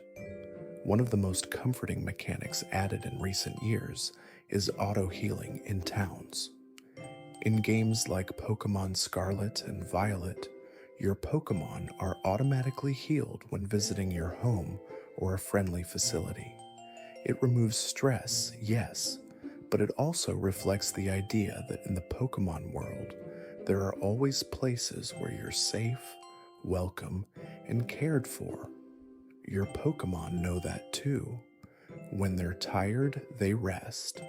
One of the most comforting mechanics added in recent years is auto-healing in towns. In games like Pokémon Scarlet and Violet, your Pokémon are automatically healed when visiting your home or a friendly facility. It removes stress, yes, but it also reflects the idea that in the Pokémon world, there are always places where you're safe, welcome, and cared for. Your Pokémon know that too. When they're tired, they rest,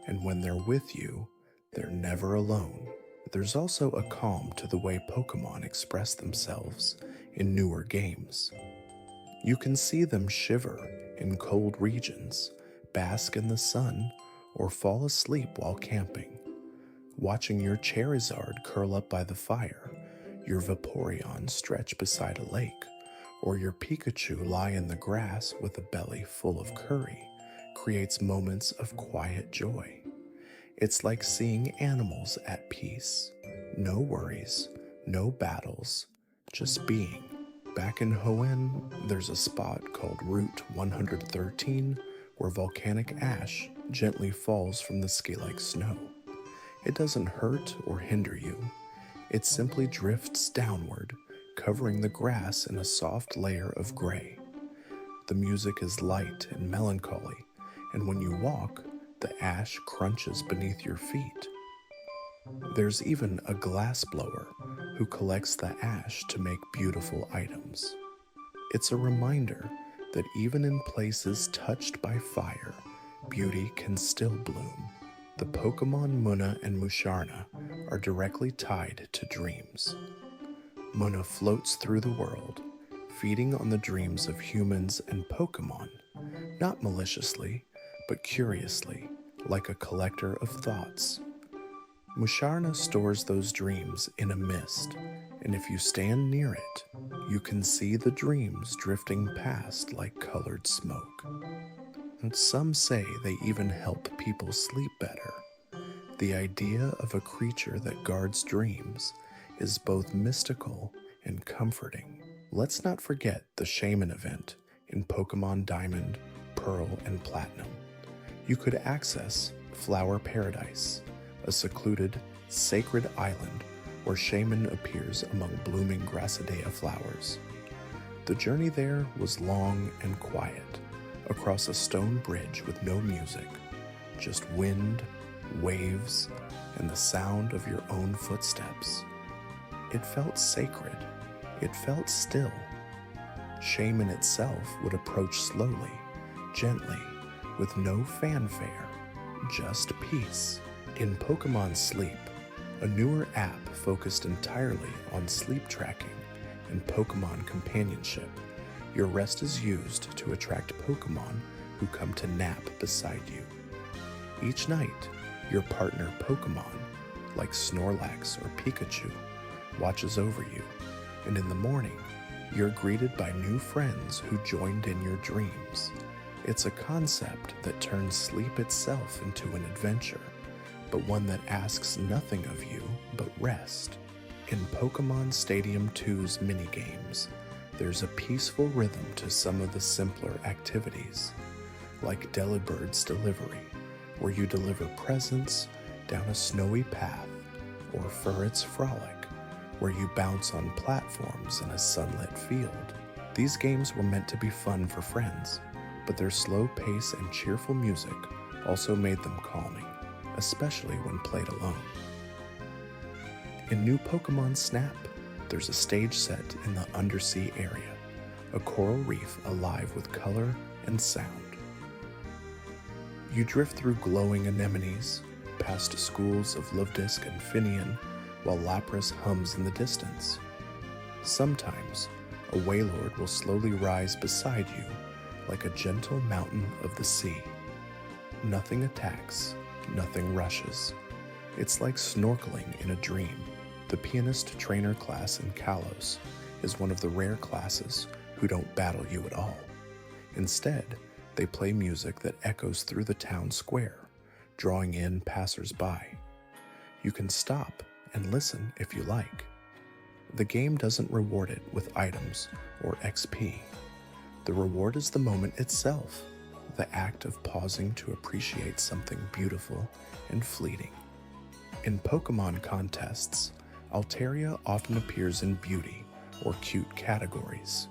and when they're with you, they're never alone. There's also a calm to the way Pokémon express themselves in newer games. You can see them shiver in cold regions, bask in the sun, or fall asleep while camping. Watching your Charizard curl up by the fire, your Vaporeon stretch beside a lake, or your Pikachu lie in the grass with a belly full of curry creates moments of quiet joy. It's like seeing animals at peace. No worries, no battles, just being. Back in Hoenn, there's a spot called Route 113 where volcanic ash gently falls from the ski like snow. It doesn't hurt or hinder you. It simply drifts downward, covering the grass in a soft layer of gray. The music is light and melancholy, and when you walk, the ash crunches beneath your feet. There's even a glass blower who collects the ash to make beautiful items. It's a reminder that even in places touched by fire, beauty can still bloom. The Pokémon Munna and Musharna are directly tied to dreams. Munna floats through the world, feeding on the dreams of humans and Pokémon, not maliciously, but curiously, like a collector of thoughts. Musharna stores those dreams in a mist, and if you stand near it, you can see the dreams drifting past like colored smoke. And some say they even help people sleep better. The idea of a creature that guards dreams is both mystical and comforting. Let's not forget the Shaman event in Pokémon Diamond, Pearl, and Platinum. You could access Flower Paradise, a secluded, sacred island where Shaman appears among blooming Grassidea flowers. The journey there was long and quiet, across a stone bridge with no music, just wind, waves, and the sound of your own footsteps. It felt sacred. It felt still. Shaman itself would approach slowly, gently, with no fanfare, just peace. In Pokémon Sleep, a newer app focused entirely on sleep tracking and Pokémon companionship, your rest is used to attract Pokémon who come to nap beside you. Each night, your partner Pokémon, like Snorlax or Pikachu, watches over you, and in the morning, you're greeted by new friends who joined in your dreams. It's a concept that turns sleep itself into an adventure, but one that asks nothing of you but rest. In Pokémon Stadium 2's minigames, there's a peaceful rhythm to some of the simpler activities, like Delibird's Delivery, where you deliver presents down a snowy path, or Furret's Frolic, where you bounce on platforms in a sunlit field. These games were meant to be fun for friends, but their slow pace and cheerful music also made them calming, especially when played alone. In new Pokémon Snap, there's a stage set in the undersea area, a coral reef alive with color and sound. You drift through glowing anemones, past schools of Luvdisk and Finian, while Lapras hums in the distance. Sometimes, a Wailord will slowly rise beside you like a gentle mountain of the sea. Nothing attacks, nothing rushes. It's like snorkeling in a dream. The pianist trainer class in Kalos is one of the rare classes who don't battle you at all. Instead, They play music that echoes through the town square, drawing in passers-by. You can stop and listen if you like. The game doesn't reward it with items or XP. The reward is the moment itself, the act of pausing to appreciate something beautiful and fleeting. In Pokémon contests, Altaria often appears in beauty or cute categories.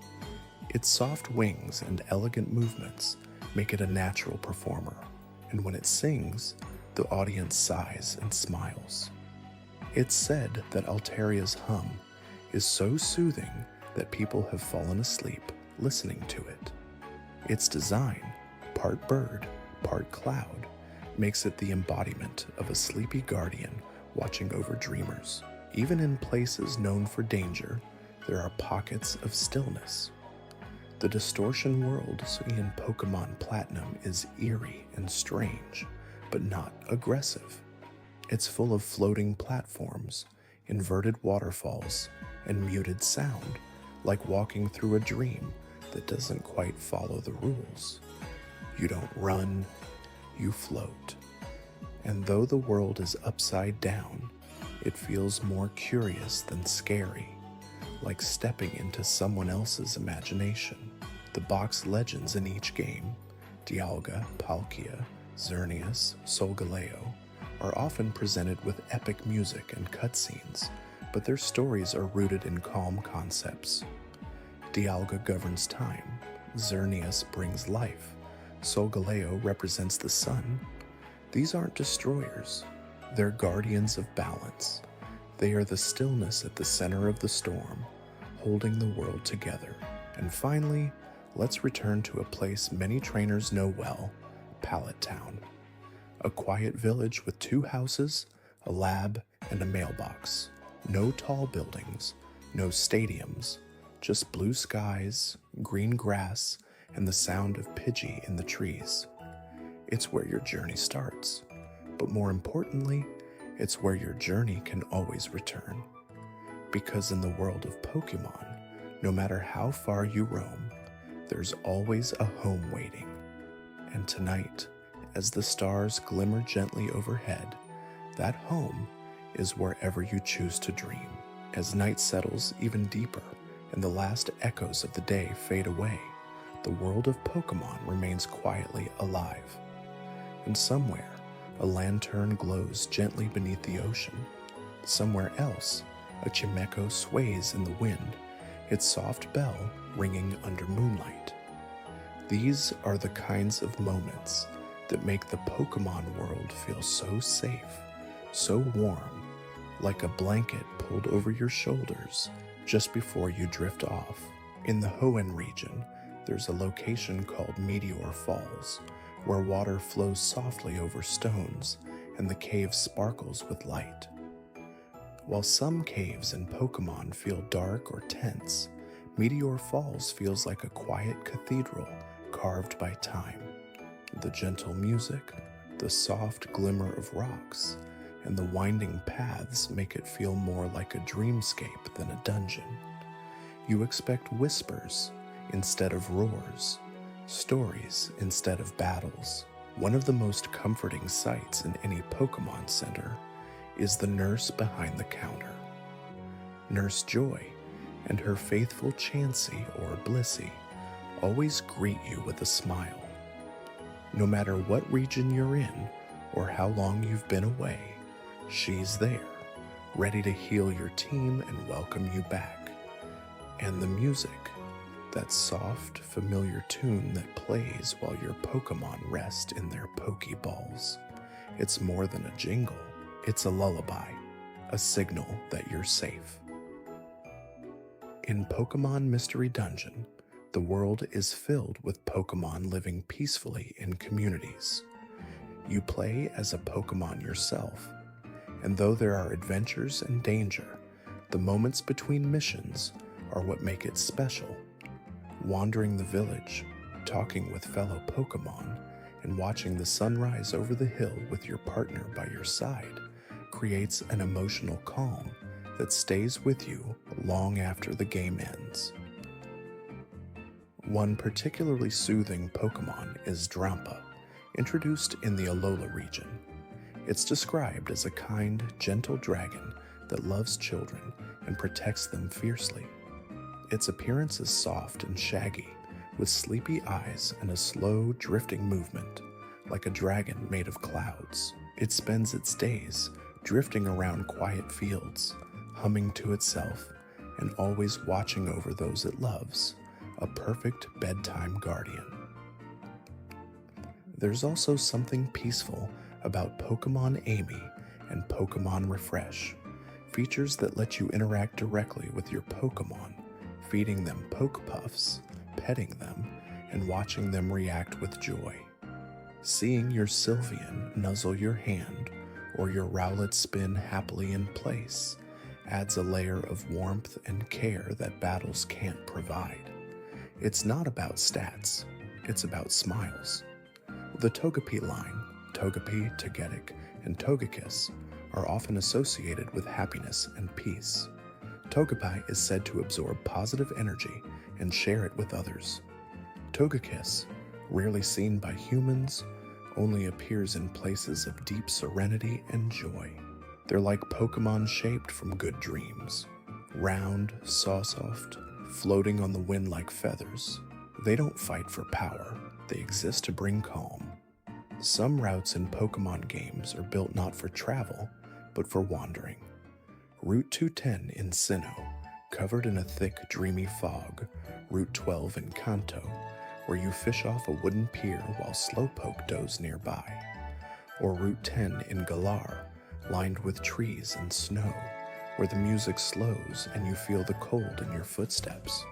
Its soft wings and elegant movements make it a natural performer, and when it sings, the audience sighs and smiles. It's said that Altaria's hum is so soothing that people have fallen asleep listening to it. Its design, part bird, part cloud, makes it the embodiment of a sleepy guardian watching over dreamers. Even in places known for danger, there are pockets of stillness. The distortion world in Pokémon Platinum is eerie and strange, but not aggressive. It's full of floating platforms, inverted waterfalls, and muted sound, like walking through a dream that doesn't quite follow the rules. You don't run, you float. And though the world is upside down, it feels more curious than scary, like stepping into someone else's imagination. The box legends in each game, Dialga, Palkia, Xerneas, Solgaleo, are often presented with epic music and cutscenes, but their stories are rooted in calm concepts. Dialga governs time, Xerneas brings life, Solgaleo represents the sun. These aren't destroyers, they're guardians of balance. They are the stillness at the center of the storm, holding the world together. And finally, let's return to a place many trainers know well, Pallet Town. A quiet village with 2 houses, a lab, and a mailbox. No tall buildings, no stadiums, just blue skies, green grass, and the sound of Pidgey in the trees. It's where your journey starts, but more importantly, it's where your journey can always return. Because in the world of Pokémon, no matter how far you roam, there's always a home waiting. And tonight, as the stars glimmer gently overhead, that home is wherever you choose to dream. As night settles even deeper and the last echoes of the day fade away, the world of Pokémon remains quietly alive. And somewhere, a lantern glows gently beneath the ocean. Somewhere else, a Chimecho sways in the wind, its soft bell ringing under moonlight. These are the kinds of moments that make the Pokémon world feel so safe, so warm, like a blanket pulled over your shoulders just before you drift off. In the Hoenn region, there's a location called Meteor Falls, where water flows softly over stones and the cave sparkles with light. While some caves in Pokémon feel dark or tense, Meteor Falls feels like a quiet cathedral carved by time. The gentle music, the soft glimmer of rocks, and the winding paths make it feel more like a dreamscape than a dungeon. You expect whispers instead of roars, stories instead of battles. One of the most comforting sights in any Pokémon Center is the nurse behind the counter. Nurse Joy and her faithful Chansey or Blissey always greet you with a smile. No matter what region you're in or how long you've been away, she's there, ready to heal your team and welcome you back. And the music, that soft, familiar tune that plays while your Pokémon rest in their Pokéballs. It's more than a jingle, it's a lullaby, a signal that you're safe. In Pokémon Mystery Dungeon, the world is filled with Pokémon living peacefully in communities. You play as a Pokémon yourself, and though there are adventures and danger, the moments between missions are what make it special. Wandering the village, talking with fellow Pokémon, and watching the sunrise over the hill with your partner by your side creates an emotional calm that stays with you long after the game ends. One particularly soothing Pokémon is Drampa, introduced in the Alola region. It's described as a kind, gentle dragon that loves children and protects them fiercely. Its appearance is soft and shaggy, with sleepy eyes and a slow, drifting movement, like a dragon made of clouds. It spends its days drifting around quiet fields, humming to itself, and always watching over those it loves, a perfect bedtime guardian. There's also something peaceful about Pokémon Amy and Pokémon Refresh, features that let you interact directly with your Pokémon, feeding them Poke Puffs, petting them, and watching them react with joy. Seeing your Sylveon nuzzle your hand or your Rowlet spin happily in place adds a layer of warmth and care that battles can't provide. It's not about stats, it's about smiles. The Togepi line, Togepi, Togetic, and Togekiss, are often associated with happiness and peace. Togepi is said to absorb positive energy and share it with others. Togekiss, rarely seen by humans, only appears in places of deep serenity and joy. They're like Pokémon shaped from good dreams, round, soft, floating on the wind like feathers. They don't fight for power, they exist to bring calm. Some routes in Pokémon games are built not for travel, but for wandering. Route 210 in Sinnoh, covered in a thick, dreamy fog. Route 12 in Kanto, where you fish off a wooden pier while Slowpoke doze nearby. Or Route 10 in Galar, lined with trees and snow, where the music slows and you feel the cold in your footsteps.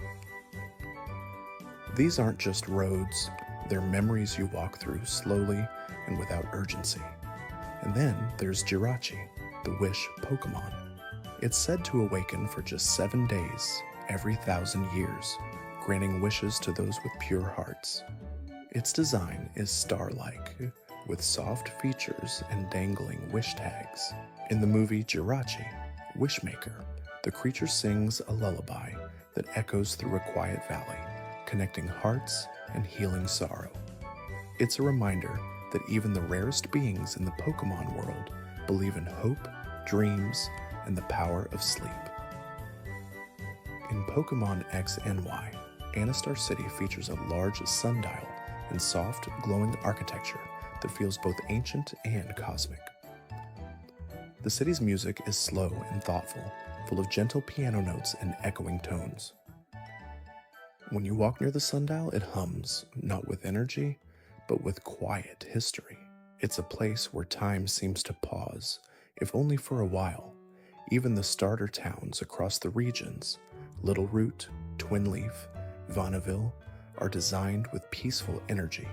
These aren't just roads, they're memories you walk through slowly and without urgency. And then there's Jirachi, the Wish Pokémon. It's said to awaken for just 7 days, every 1,000 years, granting wishes to those with pure hearts. Its design is star-like, with soft features and dangling wish tags. In the movie Jirachi, Wishmaker, the creature sings a lullaby that echoes through a quiet valley, connecting hearts and healing sorrow. It's a reminder that even the rarest beings in the Pokémon world believe in hope, dreams, and the power of sleep. In Pokémon X and Y, Anastar City features a large sundial and soft, glowing architecture that feels both ancient and cosmic. The city's music is slow and thoughtful, full of gentle piano notes and echoing tones. When you walk near the sundial, it hums, not with energy, but with quiet history. It's a place where time seems to pause, if only for a while. Even the starter towns across the regions, Littleroot, Twinleaf, Vonneville, are designed with peaceful energy.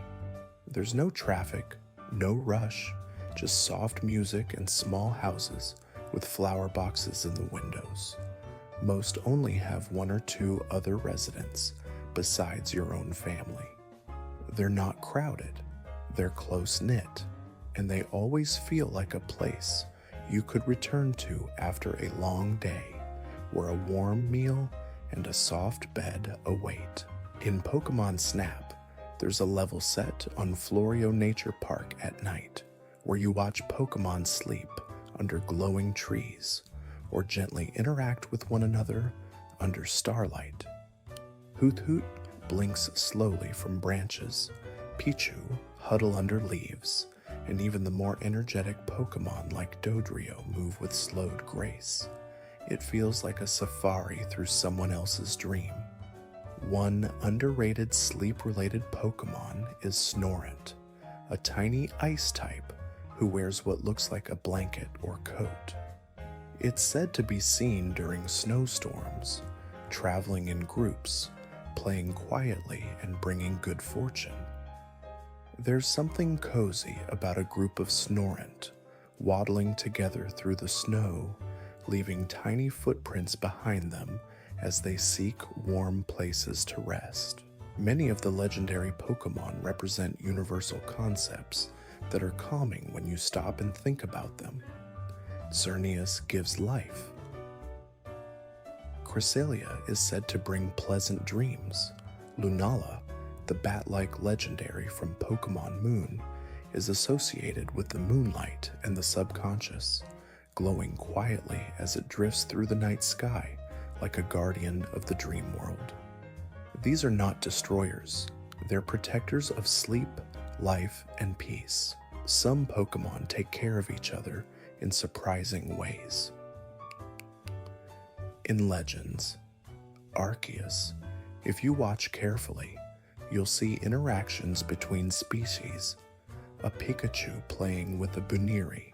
There's no traffic, no rush, just soft music and small houses with flower boxes in the windows. Most only have 1 or 2 other residents besides your own family. They're not crowded, they're close-knit, and they always feel like a place you could return to after a long day, where a warm meal and a soft bed await. In Pokémon Snap, there's a level set on Florio Nature Park at night, where you watch Pokémon sleep under glowing trees, or gently interact with one another under starlight. Hoot Hoot blinks slowly from branches, Pichu huddle under leaves, and even the more energetic Pokémon like Dodrio move with slowed grace. It feels like a safari through someone else's dream. One underrated sleep-related Pokémon is Snorunt, a tiny ice type who wears what looks like a blanket or coat. It's said to be seen during snowstorms, traveling in groups, playing quietly and bringing good fortune. There's something cozy about a group of Snorunt waddling together through the snow, leaving tiny footprints behind them as they seek warm places to rest. Many of the legendary Pokémon represent universal concepts that are calming when you stop and think about them. Xerneas gives life. Cresselia is said to bring pleasant dreams. Lunala, the bat-like legendary from Pokémon Moon, is associated with the moonlight and the subconscious, glowing quietly as it drifts through the night sky like a guardian of the dream world. These are not destroyers, they're protectors of sleep, life, and peace. Some Pokémon take care of each other in surprising ways. In Legends, Arceus, if you watch carefully, you'll see interactions between species, a Pikachu playing with a Buniri,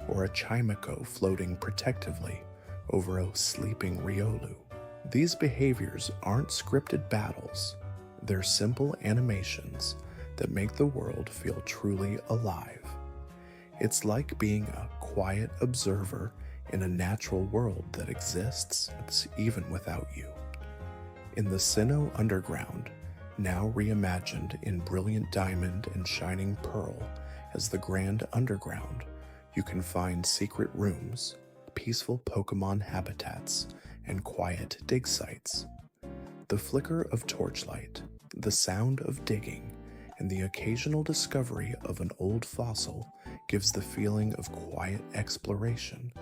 or a Chimico floating protectively over a sleeping Riolu. These behaviors aren't scripted battles, they're simple animations that make the world feel truly alive. It's like being a quiet observer in a natural world that exists even without you. In the Sinnoh Underground, now reimagined in brilliant diamond and shining pearl as the Grand Underground, you can find secret rooms, peaceful Pokémon habitats, and quiet dig sites. The flicker of torchlight, the sound of digging, and the occasional discovery of an old fossil gives the feeling of quiet exploration,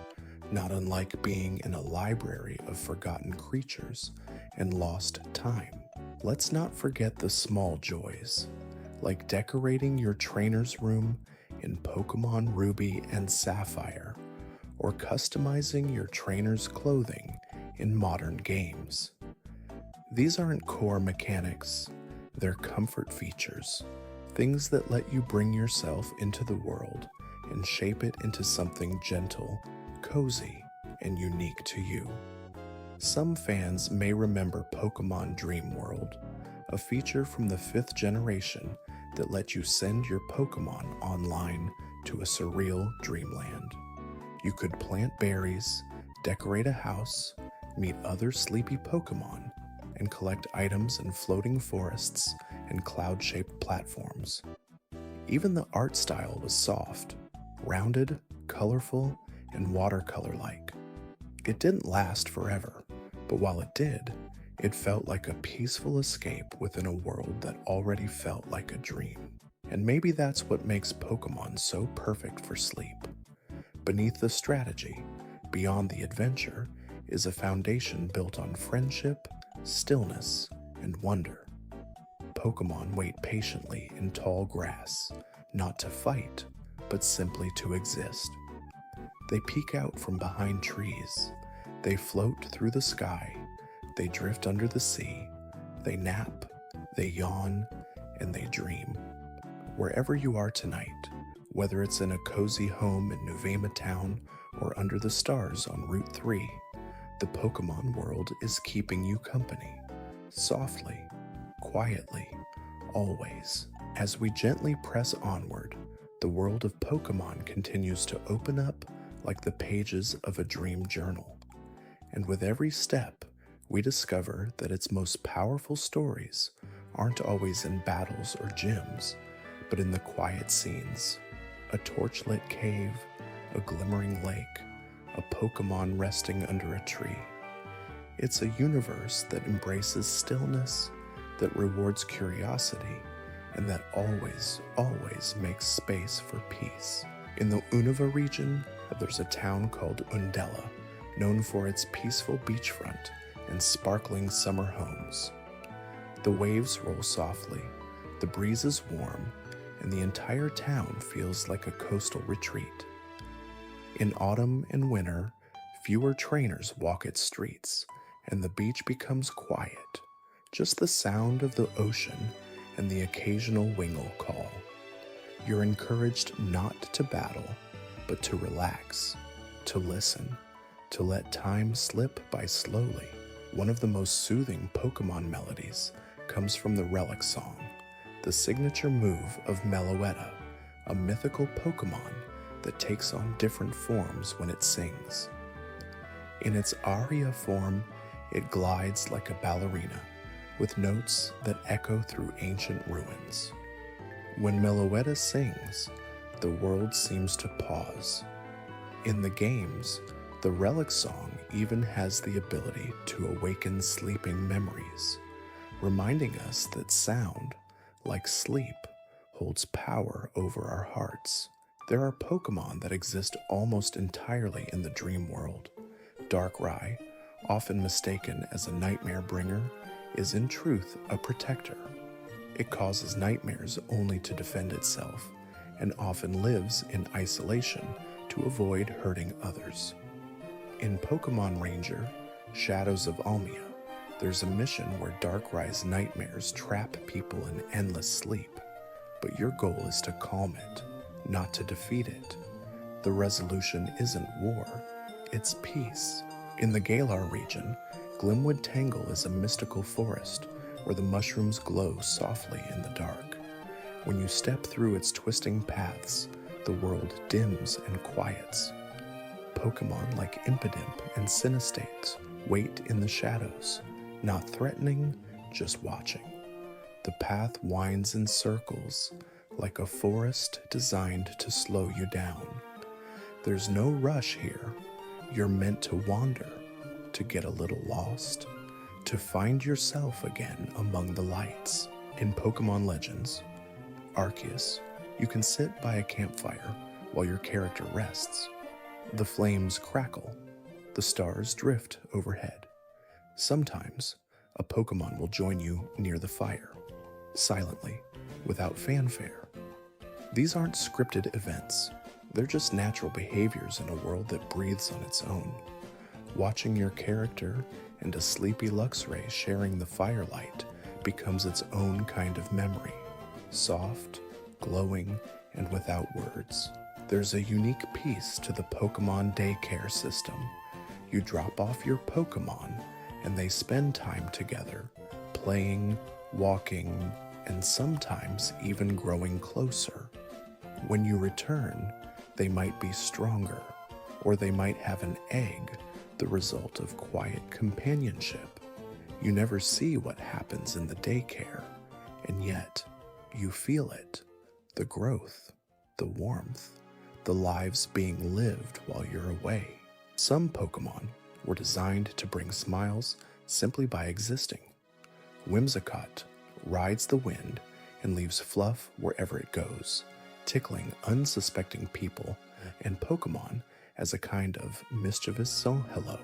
not unlike being in a library of forgotten creatures and lost time. Let's not forget the small joys, like decorating your trainer's room in Pokémon Ruby and Sapphire, or customizing your trainer's clothing in modern games. These aren't core mechanics, they're comfort features, things that let you bring yourself into the world and shape it into something gentle, cozy, and unique to you. Some fans may remember Pokémon Dream World, a feature from the 5th generation that let you send your Pokémon online to a surreal dreamland. You could plant berries, decorate a house, meet other sleepy Pokémon, and collect items in floating forests and cloud-shaped platforms. Even the art style was soft, rounded, colorful, and watercolor-like. It didn't last forever, but while it did, it felt like a peaceful escape within a world that already felt like a dream. And maybe that's what makes Pokémon so perfect for sleep. Beneath the strategy, beyond the adventure, is a foundation built on friendship, stillness, and wonder. Pokémon wait patiently in tall grass, not to fight, but simply to exist. They peek out from behind trees, they float through the sky, they drift under the sea, they nap, they yawn, and they dream. Wherever you are tonight, whether it's in a cozy home in Nuvema Town or under the stars on Route 3, the Pokémon world is keeping you company, softly, quietly, always. As we gently press onward, the world of Pokémon continues to open up like the pages of a dream journal. And with every step, we discover that its most powerful stories aren't always in battles or gyms, but in the quiet scenes. A torchlit cave, a glimmering lake, a Pokémon resting under a tree. It's a universe that embraces stillness, that rewards curiosity, and that always makes space for peace. In the Unova region, there's a town called Undella, known for its peaceful beachfront and sparkling summer homes. The waves roll softly, the breeze is warm, and the entire town feels like a coastal retreat. In autumn and winter, fewer trainers walk its streets, and the beach becomes quiet, just the sound of the ocean and the occasional wingle call. You're encouraged not to battle, but to relax, to listen, to let time slip by slowly. One of the most soothing Pokémon melodies comes from the Relic Song, the signature move of Meloetta, a mythical Pokémon that takes on different forms when it sings. In its aria form, it glides like a ballerina, with notes that echo through ancient ruins. When Meloetta sings, the world seems to pause. In the games, the Relic Song even has the ability to awaken sleeping memories, reminding us that sound, like sleep, holds power over our hearts. There are Pokémon that exist almost entirely in the dream world. Darkrai, often mistaken as a nightmare bringer, is in truth a protector. It causes nightmares only to defend itself, and often lives in isolation to avoid hurting others. In Pokémon Ranger, Shadows of Almia, there's a mission where Darkrai's nightmares trap people in endless sleep, but your goal is to calm it, not to defeat it. The resolution isn't war, it's peace. In the Galar region, Glimwood Tangle is a mystical forest where the mushrooms glow softly in the dark. When you step through its twisting paths, the world dims and quiets. Pokémon like Impidimp and Sinistate wait in the shadows, not threatening, just watching. The path winds in circles, like a forest designed to slow you down. There's no rush here. You're meant to wander, to get a little lost, to find yourself again among the lights. In Pokémon Legends, Arceus, you can sit by a campfire while your character rests. The flames crackle, the stars drift overhead. Sometimes, a Pokémon will join you near the fire, silently, without fanfare. These aren't scripted events. They're just natural behaviors in a world that breathes on its own. Watching your character and a sleepy Luxray sharing the firelight becomes its own kind of memory, soft, glowing, and without words. There's a unique piece to the Pokémon daycare system. You drop off your Pokémon, and they spend time together, playing, walking, and sometimes even growing closer. When you return, they might be stronger, or they might have an egg, the result of quiet companionship. You never see what happens in the daycare, and yet you feel it, the growth, the warmth, the lives being lived while you're away. Some Pokémon were designed to bring smiles simply by existing. Whimsicott rides the wind and leaves fluff wherever it goes, tickling unsuspecting people and Pokémon as a kind of mischievous hello.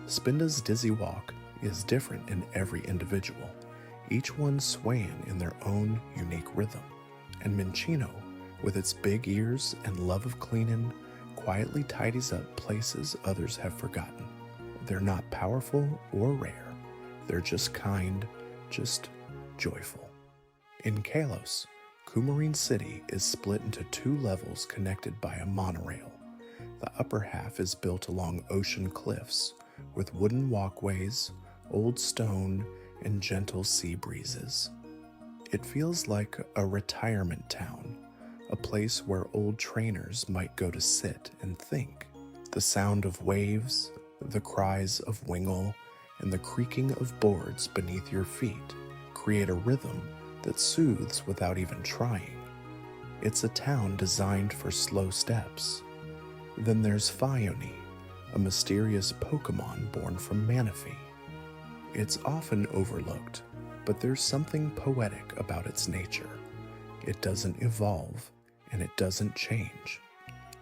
Spinda's dizzy walk is different in every individual, each one swaying in their own unique rhythm. And Minccino, with its big ears and love of cleaning, quietly tidies up places others have forgotten. They're not powerful or rare, they're just kind, just joyful. In Kalos, Coumarine City is split into 2 levels connected by a monorail. The upper half is built along ocean cliffs, with wooden walkways, old stone, and gentle sea breezes. It feels like a retirement town, a place where old trainers might go to sit and think. The sound of waves, the cries of Wingull, and the creaking of boards beneath your feet create a rhythm that soothes without even trying. It's a town designed for slow steps. Then there's Phione, a mysterious Pokémon born from Manaphy. It's often overlooked, but there's something poetic about its nature. It doesn't evolve, and it doesn't change.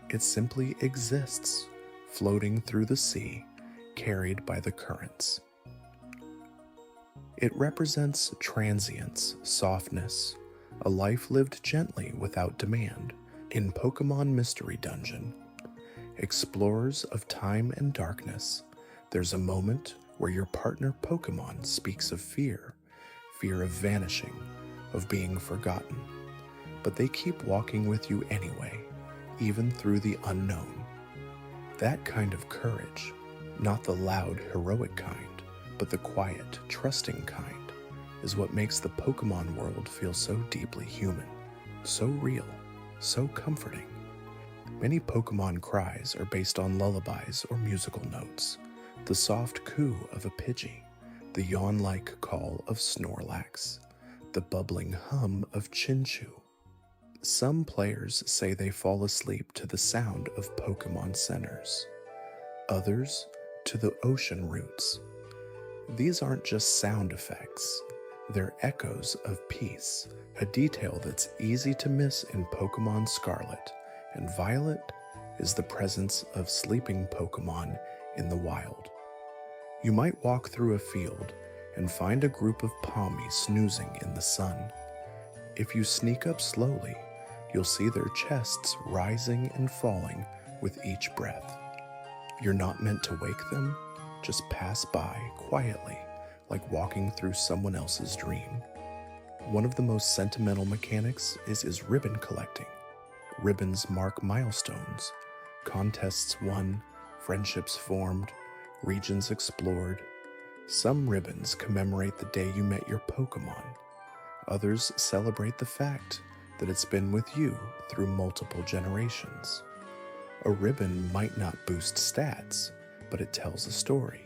It simply exists, floating through the sea, carried by the currents. It represents transience, softness, a life lived gently without demand. In Pokémon Mystery Dungeon, Explorers of Time and Darkness, there's a moment where your partner Pokémon speaks of fear of vanishing, of being forgotten. But they keep walking with you anyway, even through the unknown. That kind of courage, not the loud, heroic kind, but the quiet, trusting kind, is what makes the Pokémon world feel so deeply human, so real, so comforting. Many Pokémon cries are based on lullabies or musical notes, the soft coo of a Pidgey, the yawn-like call of Snorlax, the bubbling hum of Chinchou. Some players say they fall asleep to the sound of Pokémon centers, others to the ocean roots. These aren't just sound effects, They're echoes of peace, a detail that's easy to miss in Pokémon Scarlet, and Violet is the presence of sleeping Pokémon in the wild. You might walk through a field and find a group of Pommies snoozing in the sun. If you sneak up slowly, you'll see their chests rising and falling with each breath. You're not meant to wake them, just pass by quietly, like walking through someone else's dream. One of the most sentimental mechanics is ribbon collecting. Ribbons mark milestones, contests won, friendships formed, regions explored. Some ribbons commemorate the day you met your Pokémon. Others celebrate the fact that it's been with you through multiple generations. A ribbon might not boost stats, but it tells a story.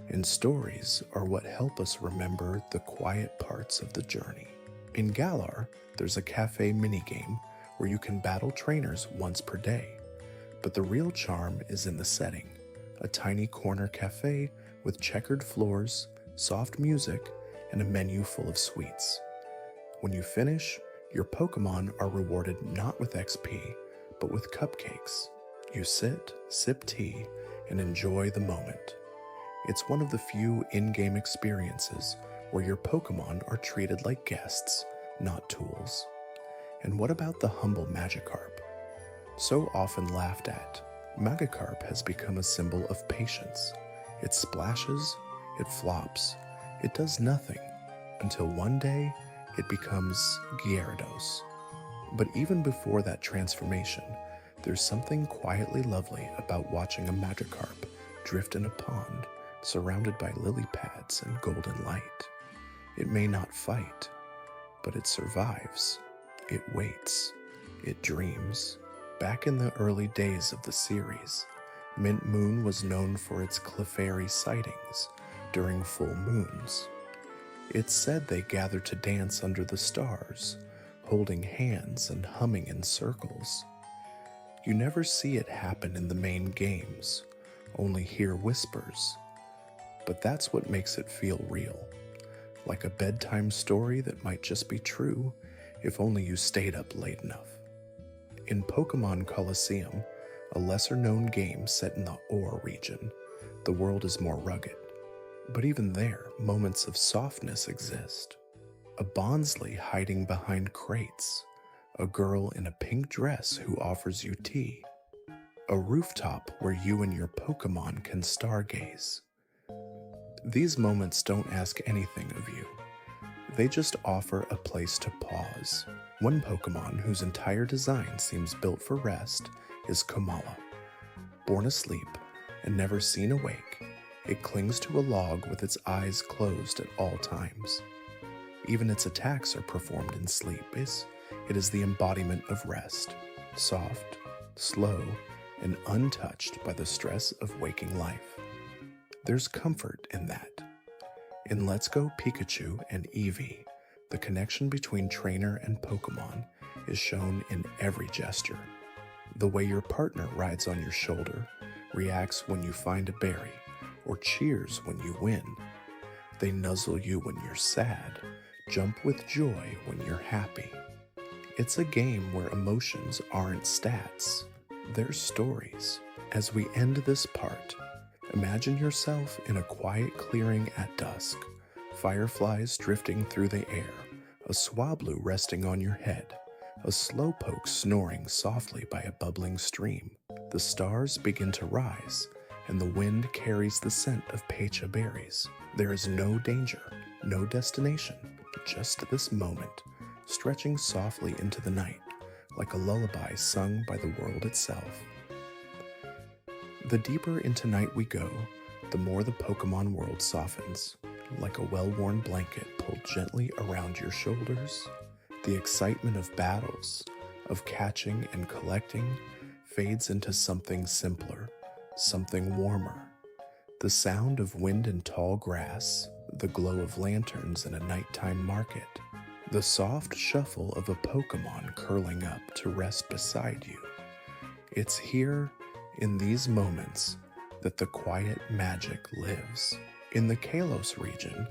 And stories are what help us remember the quiet parts of the journey. In Galar, there's a cafe minigame where you can battle trainers once per day. But the real charm is in the setting, a tiny corner cafe with checkered floors, soft music, and a menu full of sweets. When you finish, your Pokémon are rewarded not with XP, but with cupcakes. You sit, sip tea, and enjoy the moment. It's one of the few in-game experiences where your Pokémon are treated like guests, not tools. And what about the humble Magikarp? So often laughed at, Magikarp has become a symbol of patience. It splashes, it flops, it does nothing, until one day it becomes Gyarados. But even before that transformation, there's something quietly lovely about watching a Magikarp drift in a pond surrounded by lily pads and golden light. It may not fight, but it survives. It waits. It dreams. Back in the early days of the series, Mint Moon was known for its Clefairy sightings during full moons. It's said they gather to dance under the stars, holding hands and humming in circles. You never see it happen in the main games, only hear whispers. But that's what makes it feel real, like a bedtime story that might just be true if only you stayed up late enough. In Pokémon Colosseum, a lesser-known game set in the Ore region, the world is more rugged. But even there, moments of softness exist. A Bonsly hiding behind crates, a girl in a pink dress who offers you tea, a rooftop where you and your Pokémon can stargaze. These moments don't ask anything of you. They just offer a place to pause. One Pokémon whose entire design seems built for rest is Komala. Born asleep and never seen awake, it clings to a log with its eyes closed at all times. Even its attacks are performed in sleep. It is the embodiment of rest, soft, slow, and untouched by the stress of waking life. There's comfort in that. In Let's Go Pikachu and Eevee, the connection between trainer and Pokémon is shown in every gesture. The way your partner rides on your shoulder, reacts when you find a berry, or cheers when you win. They nuzzle you when you're sad, jump with joy when you're happy. It's a game where emotions aren't stats, they're stories. As we end this part, imagine yourself in a quiet clearing at dusk, fireflies drifting through the air, a Swablu resting on your head, a slowpoke snoring softly by a bubbling stream. The stars begin to rise, and the wind carries the scent of pecha berries. There is no danger, no destination, just this moment, stretching softly into the night, like a lullaby sung by the world itself. The deeper into night we go, the more the Pokémon world softens, like a well-worn blanket pulled gently around your shoulders. The excitement of battles, of catching and collecting, fades into something simpler, something warmer. The sound of wind in tall grass, the glow of lanterns in a nighttime market, the soft shuffle of a Pokémon curling up to rest beside you. It's here, in these moments, that the quiet magic lives. In the Kalos region,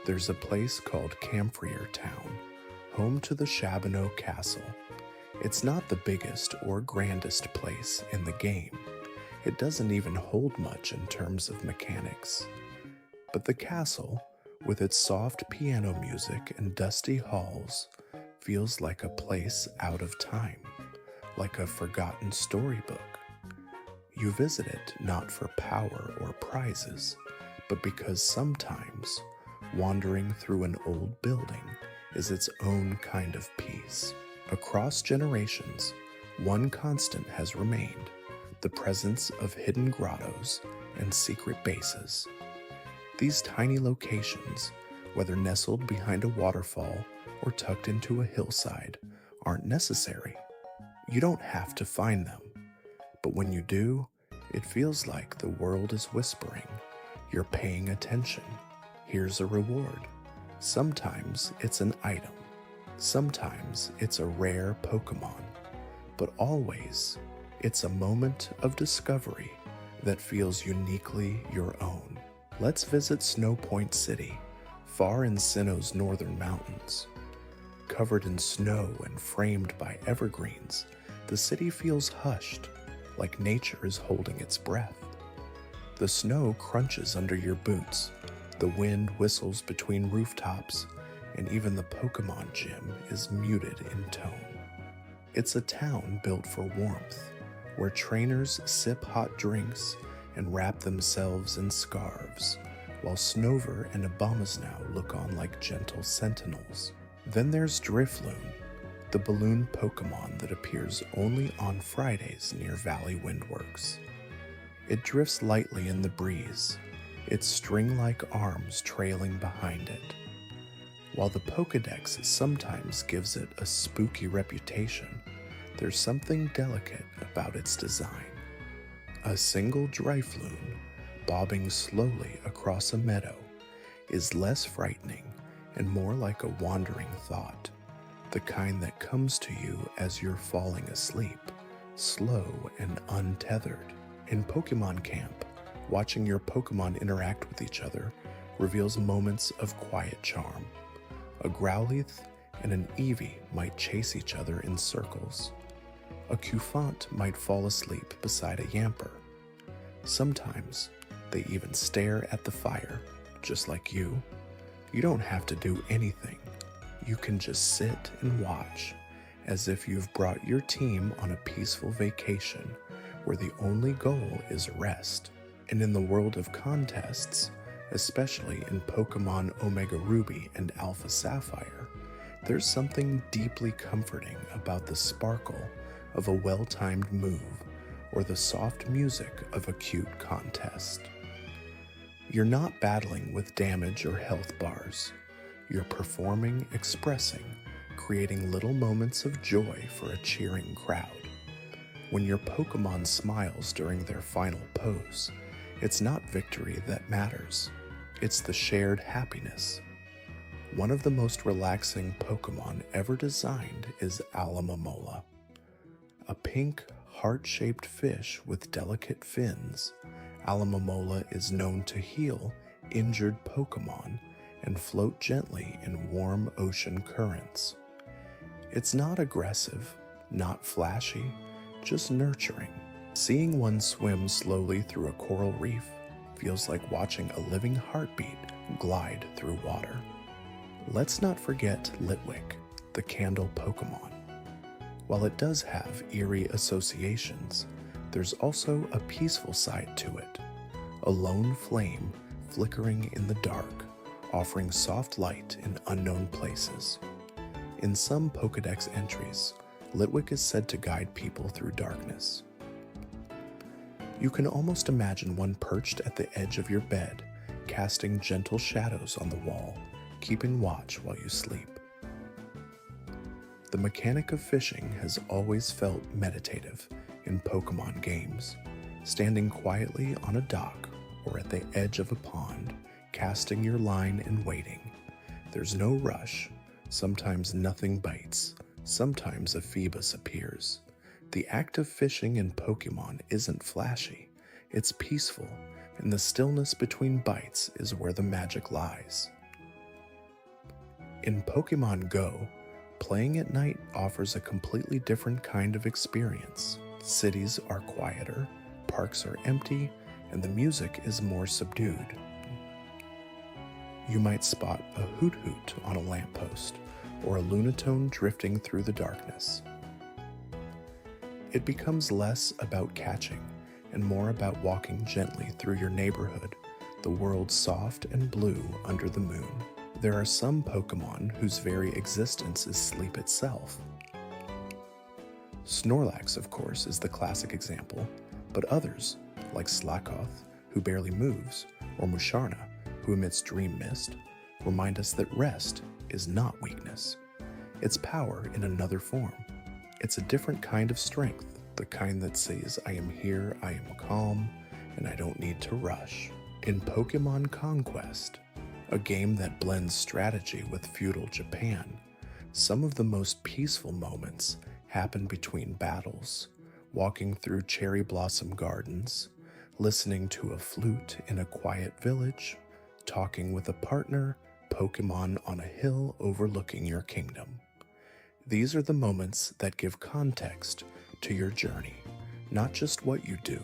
there's a place called Littleroot Town, home to the Shabano Castle. It's not the biggest or grandest place in the game. It doesn't even hold much in terms of mechanics. But the castle, with its soft piano music and dusty halls, feels like a place out of time, like a forgotten storybook. You visit it not for power or prizes, but because sometimes wandering through an old building is its own kind of peace. Across generations, one constant has remained: the presence of hidden grottos and secret bases. These tiny locations, whether nestled behind a waterfall or tucked into a hillside, aren't necessary. You don't have to find them. But when you do, it feels like the world is whispering, "You're paying attention. Here's a reward." Sometimes it's an item. Sometimes it's a rare Pokémon. But always, it's a moment of discovery that feels uniquely your own. Let's visit Snow Point City, far in Sinnoh's northern mountains. Covered in snow and framed by evergreens, the city feels hushed, like nature is holding its breath. The snow crunches under your boots, the wind whistles between rooftops, and even the Pokémon gym is muted in tone. It's a town built for warmth, where trainers sip hot drinks and wrap themselves in scarves, while Snover and Abomasnow look on like gentle sentinels. Then there's Drifloon, the balloon Pokémon that appears only on Fridays near Valley Windworks. It drifts lightly in the breeze, its string-like arms trailing behind it. While the Pokédex sometimes gives it a spooky reputation, there's something delicate about its design. A single Drifloon, bobbing slowly across a meadow, is less frightening and more like a wandering thought, the kind that comes to you as you're falling asleep, slow and untethered. In Pokémon Camp, watching your Pokémon interact with each other reveals moments of quiet charm. A Growlithe and an Eevee might chase each other in circles. A Cufant might fall asleep beside a Yamper. Sometimes they even stare at the fire, just like you. You don't have to do anything. You can just sit and watch, as if you've brought your team on a peaceful vacation where the only goal is rest. And in the world of contests, especially in Pokémon Omega Ruby and Alpha Sapphire, there's something deeply comforting about the sparkle of a well-timed move or the soft music of a cute contest. You're not battling with damage or health bars. You're performing, expressing, creating little moments of joy for a cheering crowd. When your Pokémon smiles during their final pose, it's not victory that matters. It's the shared happiness. One of the most relaxing Pokémon ever designed is Alomomola. A pink, heart-shaped fish with delicate fins, Alomomola is known to heal injured Pokémon and float gently in warm ocean currents. It's not aggressive, not flashy, just nurturing. Seeing one swim slowly through a coral reef feels like watching a living heartbeat glide through water. Let's not forget Litwick, the candle Pokémon. While it does have eerie associations, there's also a peaceful side to it. A lone flame flickering in the dark, offering soft light in unknown places. In some Pokédex entries, Litwick is said to guide people through darkness. You can almost imagine one perched at the edge of your bed, casting gentle shadows on the wall, keeping watch while you sleep. The mechanic of fishing has always felt meditative in Pokémon games, standing quietly on a dock or at the edge of a pond, casting your line and waiting. There's no rush. Sometimes nothing bites. Sometimes a Phoebus appears. The act of fishing in Pokémon isn't flashy. It's peaceful, and the stillness between bites is where the magic lies. In Pokemon Go, playing at night offers a completely different kind of experience. Cities are quieter, parks are empty, and the music is more subdued. You might spot a hoot hoot on a lamppost or a Lunatone drifting through the darkness. It becomes less about catching and more about walking gently through your neighborhood, the world soft and blue under the moon. There are some Pokemon whose very existence is sleep itself. Snorlax, of course, is the classic example, but others, like Slakoth, who barely moves, or Musharna, who emits dream mist, remind us that rest is not weakness. It's power in another form. It's a different kind of strength, the kind that says, I am here, I am calm, and I don't need to rush. In Pokemon Conquest, a game that blends strategy with feudal Japan, some of the most peaceful moments happen between battles, walking through cherry blossom gardens, listening to a flute in a quiet village, talking with a partner, Pokemon on a hill overlooking your kingdom. These are the moments that give context to your journey, not just what you do,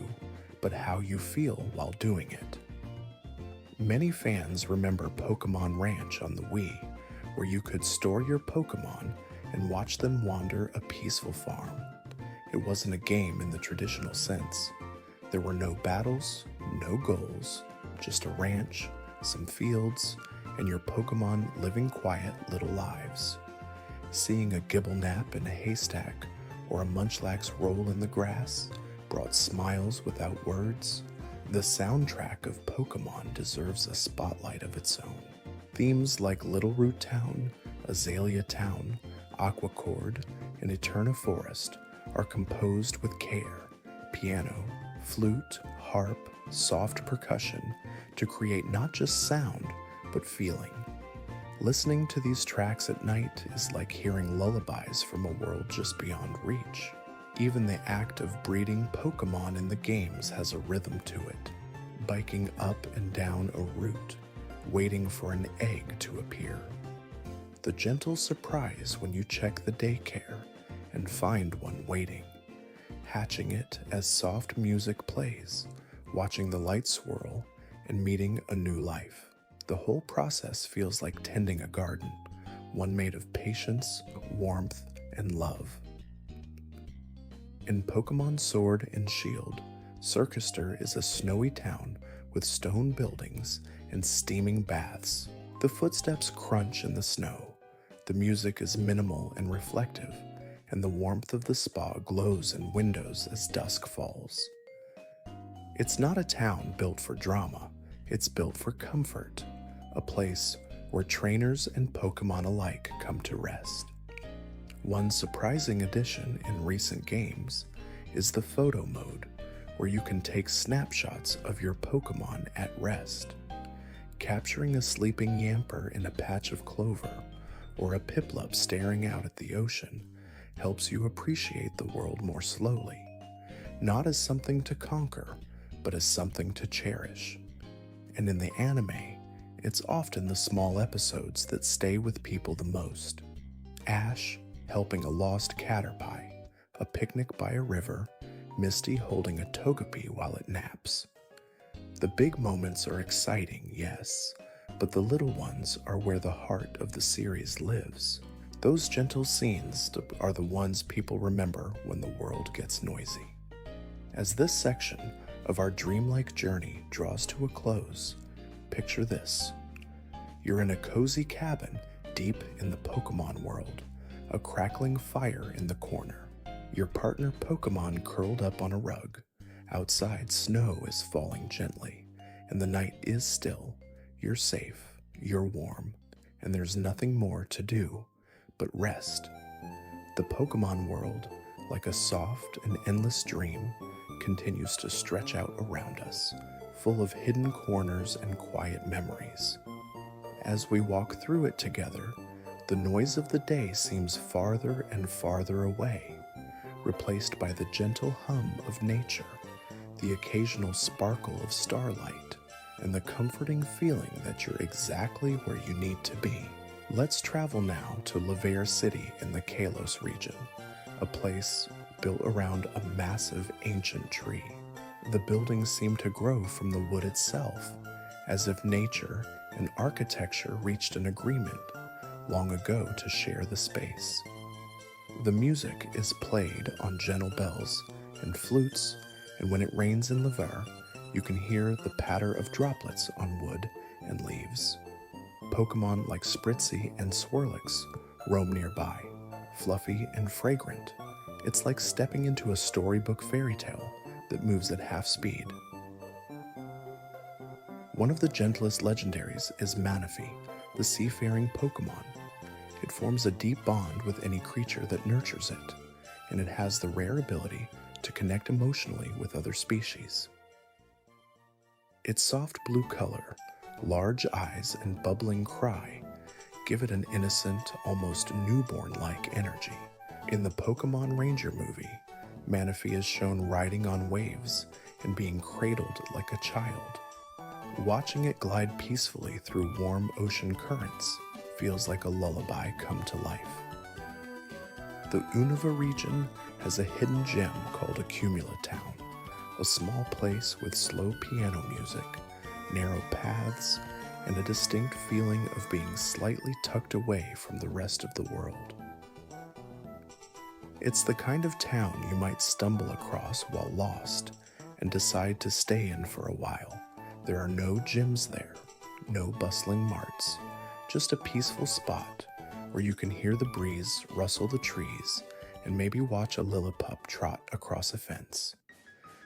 but how you feel while doing it. Many fans remember Pokemon Ranch on the Wii, where you could store your Pokemon and watch them wander a peaceful farm. It wasn't a game in the traditional sense. There were no battles, no goals, just a ranch, some fields, and your Pokemon living quiet little lives. Seeing a Gibblenap in a haystack or a Munchlax roll in the grass brought smiles without words. The soundtrack of Pokemon deserves a spotlight of its own. Themes like Littleroot Town, Azalea Town, Aquacord, and Eterna Forest are composed with care, piano, flute, harp, soft percussion, to create not just sound, but feeling. Listening to these tracks at night is like hearing lullabies from a world just beyond reach. Even the act of breeding Pokemon in the games has a rhythm to it, biking up and down a route, waiting for an egg to appear. The gentle surprise when you check the daycare and find one waiting, hatching it as soft music plays, watching the light swirl, and meeting a new life. The whole process feels like tending a garden, one made of patience, warmth, and love. In Pokemon Sword and Shield, Circuster is a snowy town with stone buildings and steaming baths. The footsteps crunch in the snow. The music is minimal and reflective, and the warmth of the spa glows in windows as dusk falls. It's not a town built for drama, it's built for comfort, a place where trainers and Pokemon alike come to rest. One surprising addition in recent games is the photo mode, where you can take snapshots of your Pokemon at rest. Capturing a sleeping Yamper in a patch of clover or a Piplup staring out at the ocean helps you appreciate the world more slowly, not as something to conquer, but as something to cherish. And in the anime, it's often the small episodes that stay with people the most. Ash helping a lost Caterpie, a picnic by a river, Misty holding a Togepi while it naps. The big moments are exciting, yes, but the little ones are where the heart of the series lives. Those gentle scenes are the ones people remember when the world gets noisy. As this section of our dreamlike journey draws to a close, picture this. You're in a cozy cabin deep in the Pokemon world, a crackling fire in the corner. Your partner Pokemon curled up on a rug. Outside, snow is falling gently, and the night is still. You're safe, you're warm, and there's nothing more to do but rest. The Pokemon world, like a soft and endless dream, continues to stretch out around us, full of hidden corners and quiet memories. As we walk through it together, the noise of the day seems farther and farther away, replaced by the gentle hum of nature, the occasional sparkle of starlight, and the comforting feeling that you're exactly where you need to be. Let's travel now to Laver City in the Kalos region, a place built around a massive ancient tree. The buildings seem to grow from the wood itself, as if nature and architecture reached an agreement long ago to share the space. The music is played on gentle bells and flutes, and when it rains in Laver, you can hear the patter of droplets on wood and leaves. Pokémon like Spritzy and Swirlix roam nearby, fluffy and fragrant. It's like stepping into a storybook fairy tale that moves at half speed. One of the gentlest legendaries is Manaphy, the seafaring Pokémon. It forms a deep bond with any creature that nurtures it, and it has the rare ability to connect emotionally with other species. Its soft blue color, large eyes, and bubbling cry give it an innocent, almost newborn-like energy. In the Pokémon Ranger movie, Manaphy is shown riding on waves and being cradled like a child. Watching it glide peacefully through warm ocean currents feels like a lullaby come to life. The Unova region has a hidden gem called Littleroot Town, a small place with slow piano music, narrow paths, and a distinct feeling of being slightly tucked away from the rest of the world. It's the kind of town you might stumble across while lost and decide to stay in for a while. There are no gyms there, no bustling marts, just a peaceful spot where you can hear the breeze rustle the trees and maybe watch a Lillipup trot across a fence.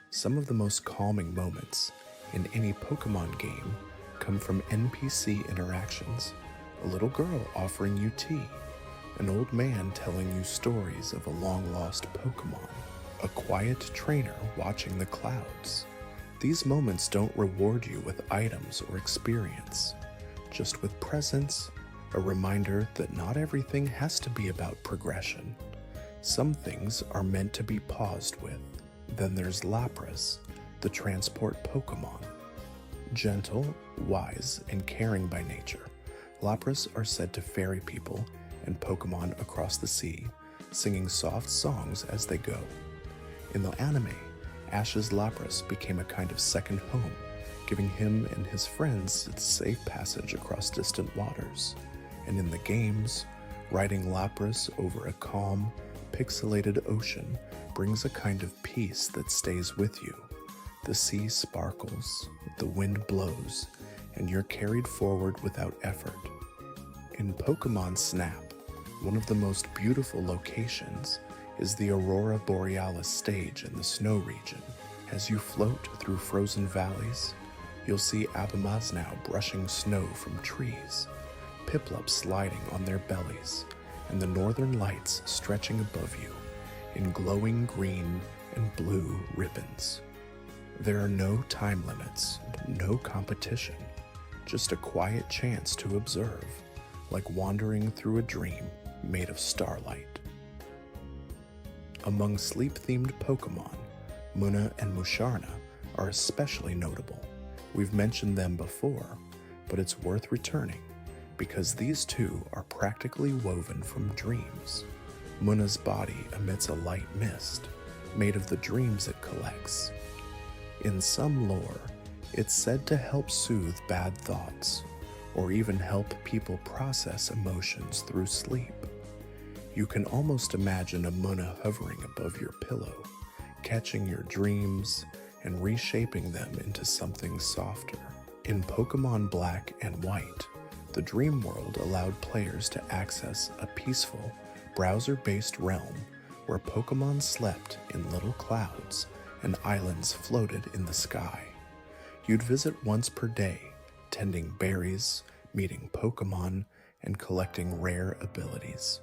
Some of the most calming moments in any Pokémon game come from NPC interactions, a little girl offering you tea, an old man telling you stories of a long-lost Pokémon, a quiet trainer watching the clouds. These moments don't reward you with items or experience, just with presence, a reminder that not everything has to be about progression. Some things are meant to be paused with. Then there's Lapras, the transport Pokémon. Gentle, wise, and caring by nature, Lapras are said to ferry people and Pokémon across the sea, singing soft songs as they go. In the anime, Ash's Lapras became a kind of second home, giving him and his friends safe passage across distant waters. And in the games, riding Lapras over a calm, pixelated ocean brings a kind of peace that stays with you. The sea sparkles, the wind blows, and you're carried forward without effort. In Pokémon Snap, one of the most beautiful locations is the Aurora Borealis stage in the snow region. As you float through frozen valleys, you'll see Abomasnow brushing snow from trees, Piplup sliding on their bellies, and the northern lights stretching above you in glowing green and blue ribbons. There are no time limits, no competition, just a quiet chance to observe, like wandering through a dream made of starlight. Among sleep-themed Pokémon, Munna and Musharna are especially notable. We've mentioned them before, but it's worth returning because these two are practically woven from dreams. Munna's body emits a light mist made of the dreams it collects. In some lore, it's said to help soothe bad thoughts or even help people process emotions through sleep. You can almost imagine a Munna hovering above your pillow, catching your dreams and reshaping them into something softer. In Pokémon Black and White, the Dream World allowed players to access a peaceful, browser-based realm where Pokémon slept in little clouds and islands floated in the sky. You'd visit once per day, tending berries, meeting Pokémon, and collecting rare abilities.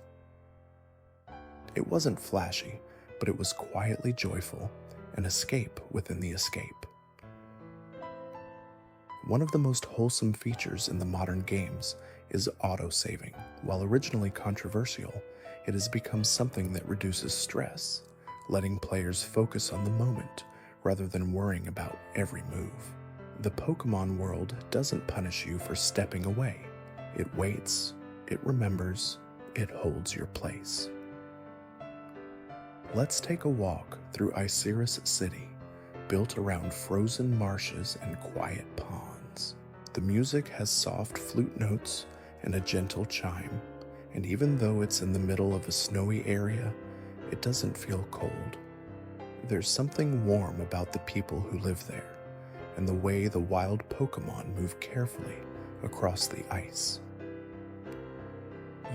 It wasn't flashy, but it was quietly joyful, an escape within the escape. One of the most wholesome features in the modern games is autosaving. While originally controversial, it has become something that reduces stress, letting players focus on the moment rather than worrying about every move. The Pokémon world doesn't punish you for stepping away. It waits, it remembers, it holds your place. Let's take a walk through Iciris City, built around frozen marshes and quiet ponds. The music has soft flute notes and a gentle chime, and even though it's in the middle of a snowy area, it doesn't feel cold. There's something warm about the people who live there, and the way the wild Pokémon move carefully across the ice.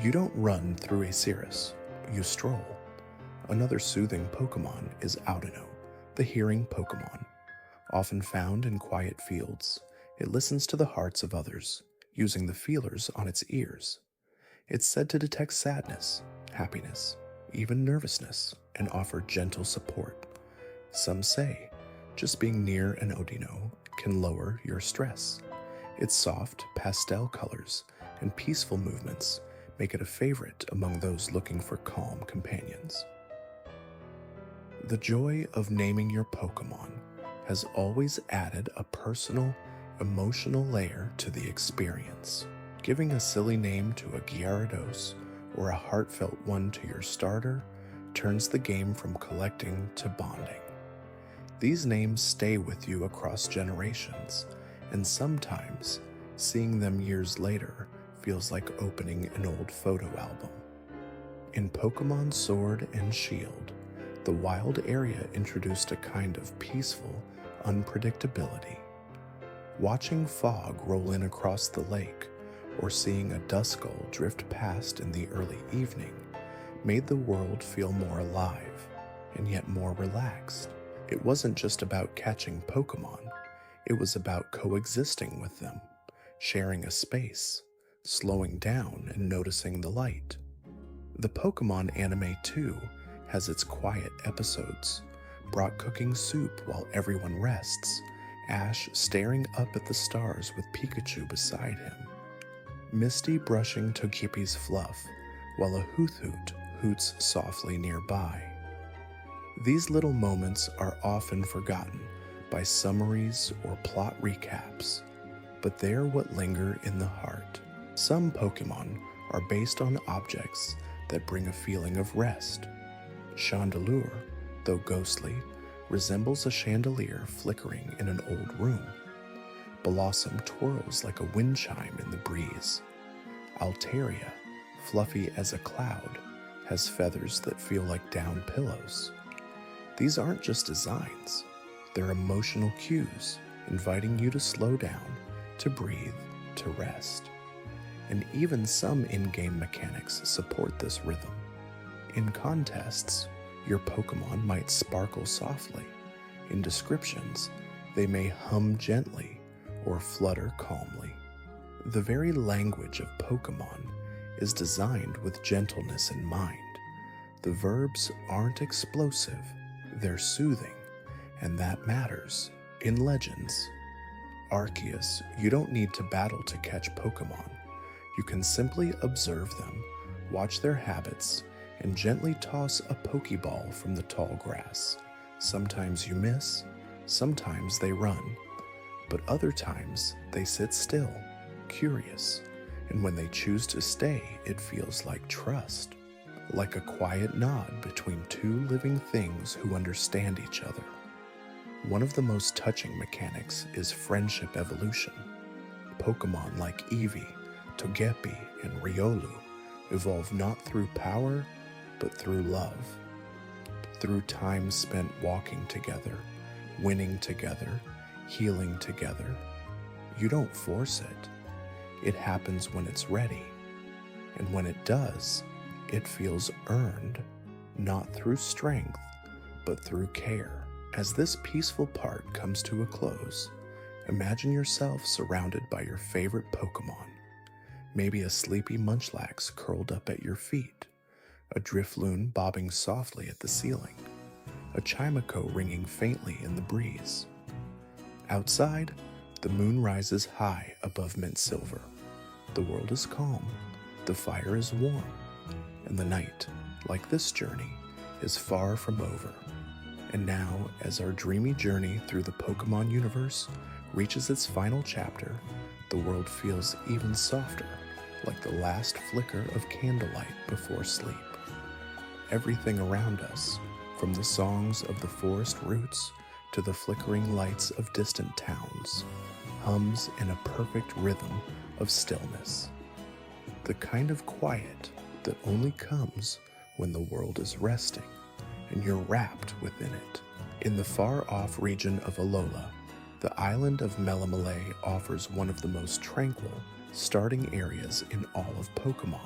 You don't run through Iciris, you stroll. Another soothing Pokémon is Audino, the hearing Pokémon. Often found in quiet fields, it listens to the hearts of others, using the feelers on its ears. It's said to detect sadness, happiness, even nervousness, and offer gentle support. Some say just being near an Audino can lower your stress. Its soft, pastel colors and peaceful movements make it a favorite among those looking for calm companions. The joy of naming your Pokémon has always added a personal, emotional layer to the experience. Giving a silly name to a Gyarados or a heartfelt one to your starter turns the game from collecting to bonding. These names stay with you across generations, and sometimes seeing them years later feels like opening an old photo album. In Pokémon Sword and Shield, the wild area introduced a kind of peaceful unpredictability. Watching fog roll in across the lake or seeing a Duskull drift past in the early evening made the world feel more alive and yet more relaxed. It wasn't just about catching Pokémon, it was about coexisting with them, sharing a space, slowing down and noticing the light. The Pokémon anime too has its quiet episodes, Brock cooking soup while everyone rests, Ash staring up at the stars with Pikachu beside him, Misty brushing Togepi's fluff while a Hoot hoots softly nearby. These little moments are often forgotten by summaries or plot recaps, but they're what linger in the heart. Some Pokémon are based on objects that bring a feeling of rest. Chandelure, though ghostly, resembles a chandelier flickering in an old room. Blossom twirls like a wind chime in the breeze. Altaria, fluffy as a cloud, has feathers that feel like down pillows. These aren't just designs, they're emotional cues, inviting you to slow down, to breathe, to rest. And even some in-game mechanics support this rhythm. In contests, your Pokémon might sparkle softly. In descriptions, they may hum gently or flutter calmly. The very language of Pokémon is designed with gentleness in mind. The verbs aren't explosive, they're soothing, and that matters. In Legends, Arceus, you don't need to battle to catch Pokémon. You can simply observe them, watch their habits, and gently toss a Pokeball from the tall grass. Sometimes you miss, sometimes they run, but other times they sit still, curious, and when they choose to stay, it feels like trust, like a quiet nod between two living things who understand each other. One of the most touching mechanics is friendship evolution. Pokémon like Eevee, Togepi, and Riolu evolve not through power, but through love. Through time spent walking together, winning together, healing together. You don't force it. It happens when it's ready. And when it does, it feels earned, not through strength, but through care. As this peaceful part comes to a close, imagine yourself surrounded by your favorite Pokémon. Maybe a sleepy Munchlax curled up at your feet, a Drifloon bobbing softly at the ceiling, a Chimecho ringing faintly in the breeze. Outside, the moon rises high above mint silver. The world is calm, the fire is warm, and the night, like this journey, is far from over. And now, as our dreamy journey through the Pokémon universe reaches its final chapter, the world feels even softer, like the last flicker of candlelight before sleep. Everything around us, from the songs of the forest roots to the flickering lights of distant towns, hums in a perfect rhythm of stillness. The kind of quiet that only comes when the world is resting and you're wrapped within it. In the far-off region of Alola, the island of Melamile offers one of the most tranquil starting areas in all of Pokémon.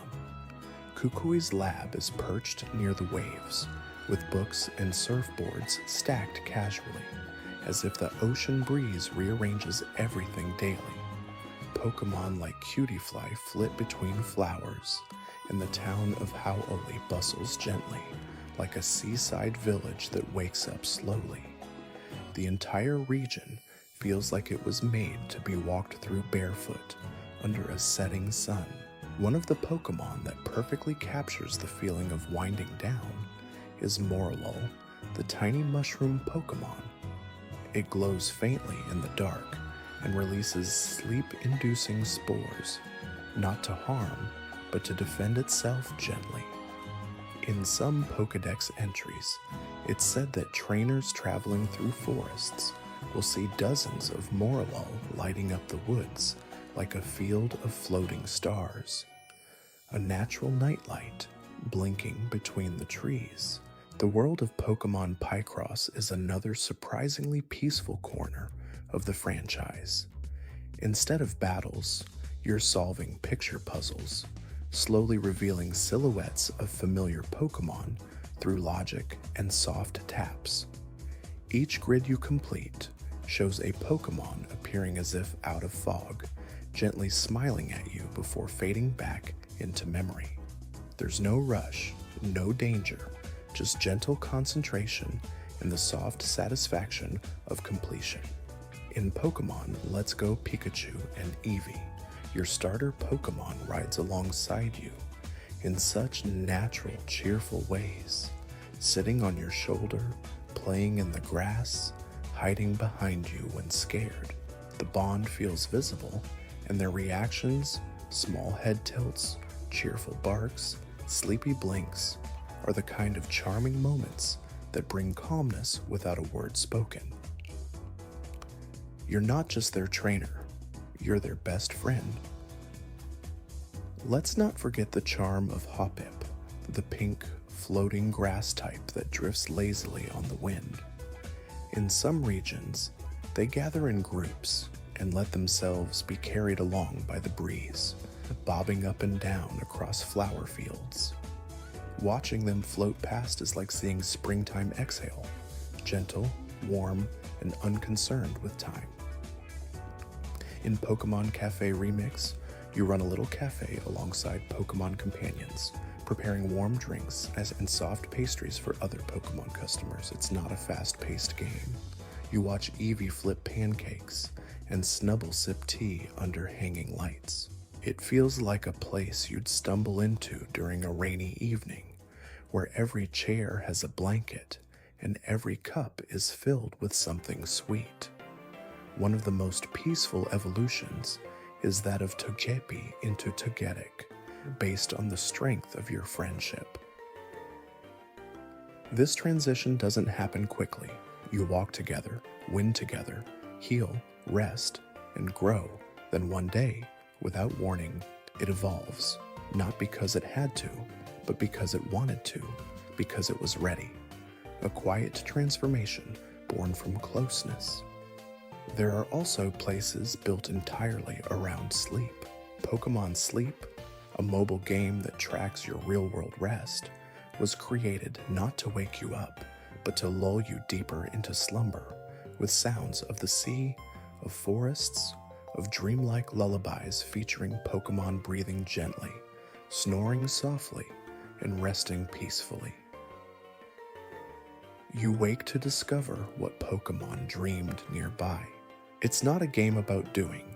Kukui's lab is perched near the waves, with books and surfboards stacked casually, as if the ocean breeze rearranges everything daily. Pokémon like Cutiefly flit between flowers, and the town of Hau'oli bustles gently, like a seaside village that wakes up slowly. The entire region feels like it was made to be walked through barefoot under a setting sun. One of the Pokémon that perfectly captures the feeling of winding down is Morlul, the tiny mushroom Pokémon. It glows faintly in the dark and releases sleep-inducing spores, not to harm, but to defend itself gently. In some Pokédex entries, it's said that trainers traveling through forests will see dozens of Morlul lighting up the woods like a field of floating stars, a natural nightlight blinking between the trees. The world of Pokémon Picross is another surprisingly peaceful corner of the franchise. Instead of battles, you're solving picture puzzles, slowly revealing silhouettes of familiar Pokémon through logic and soft taps. Each grid you complete shows a Pokémon appearing as if out of fog, gently smiling at you before fading back into memory. There's no rush, no danger, just gentle concentration and the soft satisfaction of completion. In Pokémon Let's Go Pikachu and Eevee, your starter Pokémon rides alongside you in such natural, cheerful ways, sitting on your shoulder, playing in the grass, hiding behind you when scared. The bond feels visible, and their reactions, small head tilts, cheerful barks, sleepy blinks, are the kind of charming moments that bring calmness without a word spoken. You're not just their trainer, you're their best friend. Let's not forget the charm of Hoppip, the pink, floating grass type that drifts lazily on the wind. In some regions, they gather in groups and let themselves be carried along by the breeze, bobbing up and down across flower fields. Watching them float past is like seeing springtime exhale, gentle, warm, and unconcerned with time. In Pokémon Cafe Remix, you run a little cafe alongside Pokémon companions, preparing warm drinks and soft pastries for other Pokémon customers. It's not a fast-paced game. You watch Eevee flip pancakes and Snubble sip tea under hanging lights. It feels like a place you'd stumble into during a rainy evening, where every chair has a blanket and every cup is filled with something sweet. One of the most peaceful evolutions is that of Togepi into Togetic, based on the strength of your friendship. This transition doesn't happen quickly. You walk together, win together, heal, rest, and grow. Then one day, without warning, it evolves, not because it had to, but because it wanted to, because it was ready. A quiet transformation born from closeness. There are also places built entirely around sleep. Pokémon Sleep, a mobile game that tracks your real-world rest, was created not to wake you up, but to lull you deeper into slumber with sounds of the sea, of forests, of dreamlike lullabies featuring Pokémon breathing gently, snoring softly, and resting peacefully. You wake to discover what Pokémon dreamed nearby. It's not a game about doing,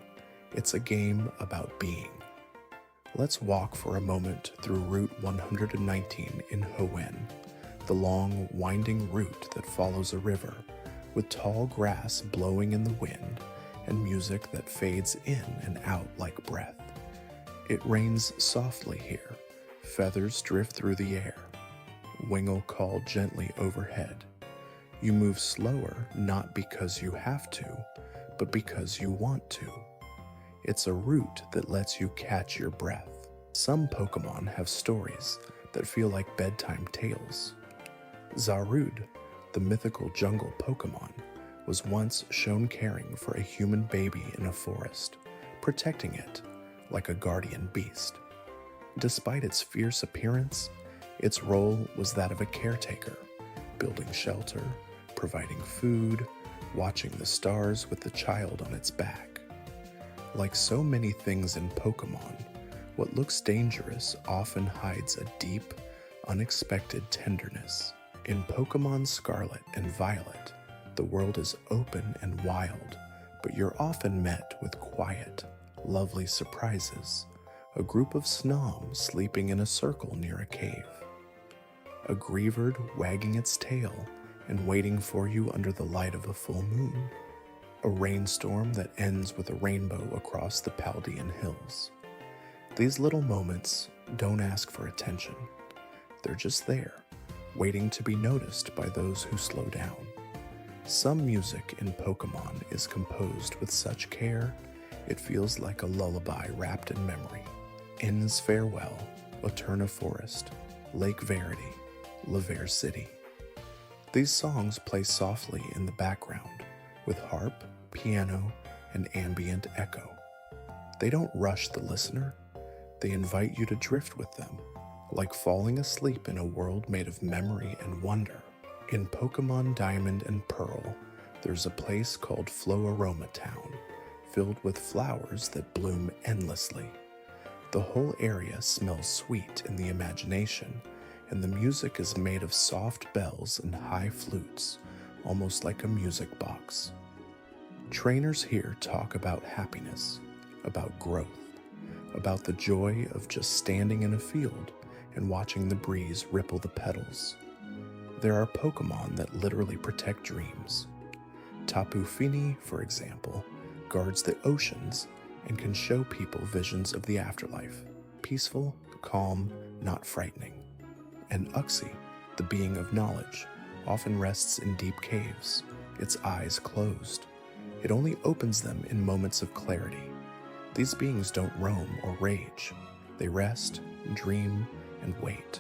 it's a game about being. Let's walk for a moment through Route 119 in Hoenn, the long, winding route that follows a river, with tall grass blowing in the wind and music that fades in and out like breath. It rains softly here, feathers drift through the air, Wingle call gently overhead. You move slower not because you have to, but because you want to. It's a route that lets you catch your breath. Some Pokémon have stories that feel like bedtime tales. Zarude, the mythical jungle Pokémon, was once shown caring for a human baby in a forest, protecting it like a guardian beast. Despite its fierce appearance, its role was that of a caretaker, building shelter, providing food, watching the stars with the child on its back. Like so many things in Pokémon, what looks dangerous often hides a deep, unexpected tenderness. In Pokémon Scarlet and Violet, the world is open and wild, but you're often met with quiet, lovely surprises. A group of Snoms sleeping in a circle near a cave. A Greavard wagging its tail and waiting for you under the light of a full moon. A rainstorm that ends with a rainbow across the Paldean hills. These little moments don't ask for attention. They're just there, waiting to be noticed by those who slow down. Some music in Pokémon is composed with such care, it feels like a lullaby wrapped in memory. Inn's Farewell, Eterna Forest, Lake Verity, Laver City. These songs play softly in the background, with harp, piano, and ambient echo. They don't rush the listener, they invite you to drift with them, like falling asleep in a world made of memory and wonder. In Pokémon Diamond and Pearl, there's a place called Floaroma Town, filled with flowers that bloom endlessly. The whole area smells sweet in the imagination, and the music is made of soft bells and high flutes, almost like a music box. Trainers here talk about happiness, about growth, about the joy of just standing in a field and watching the breeze ripple the petals. There are Pokémon that literally protect dreams. Tapu Fini, for example, guards the oceans and can show people visions of the afterlife, peaceful, calm, not frightening. And Uxie, the being of knowledge, often rests in deep caves, its eyes closed. It only opens them in moments of clarity. These beings don't roam or rage. They rest, dream, and wait,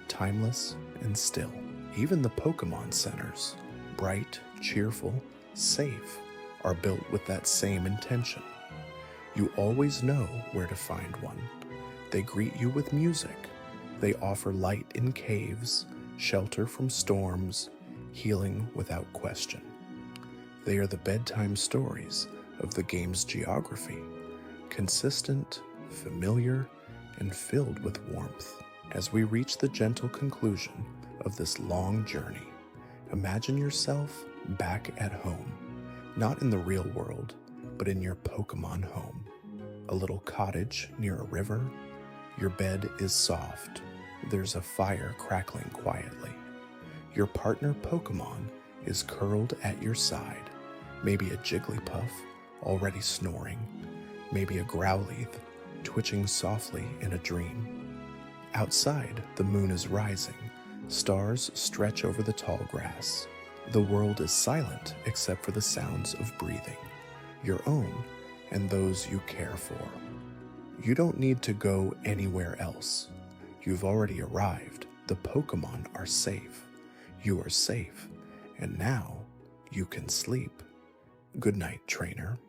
timeless and still. Even the Pokémon centers, bright, cheerful, safe, are built with that same intention. You always know where to find one. They greet you with music. They offer light in caves, shelter from storms, healing without question. They are the bedtime stories of the game's geography, consistent, familiar, and filled with warmth. As we reach the gentle conclusion of this long journey, imagine yourself back at home, not in the real world, but in your Pokémon home. A little cottage near a river. Your bed is soft. There's a fire crackling quietly. Your partner Pokémon is curled at your side. Maybe a Jigglypuff, already snoring. Maybe a Growlithe, twitching softly in a dream. Outside, the moon is rising. Stars stretch over the tall grass. The world is silent except for the sounds of breathing, your own and those you care for. You don't need to go anywhere else. You've already arrived. The Pokémon are safe. You are safe. And now you can sleep. Good night, trainer.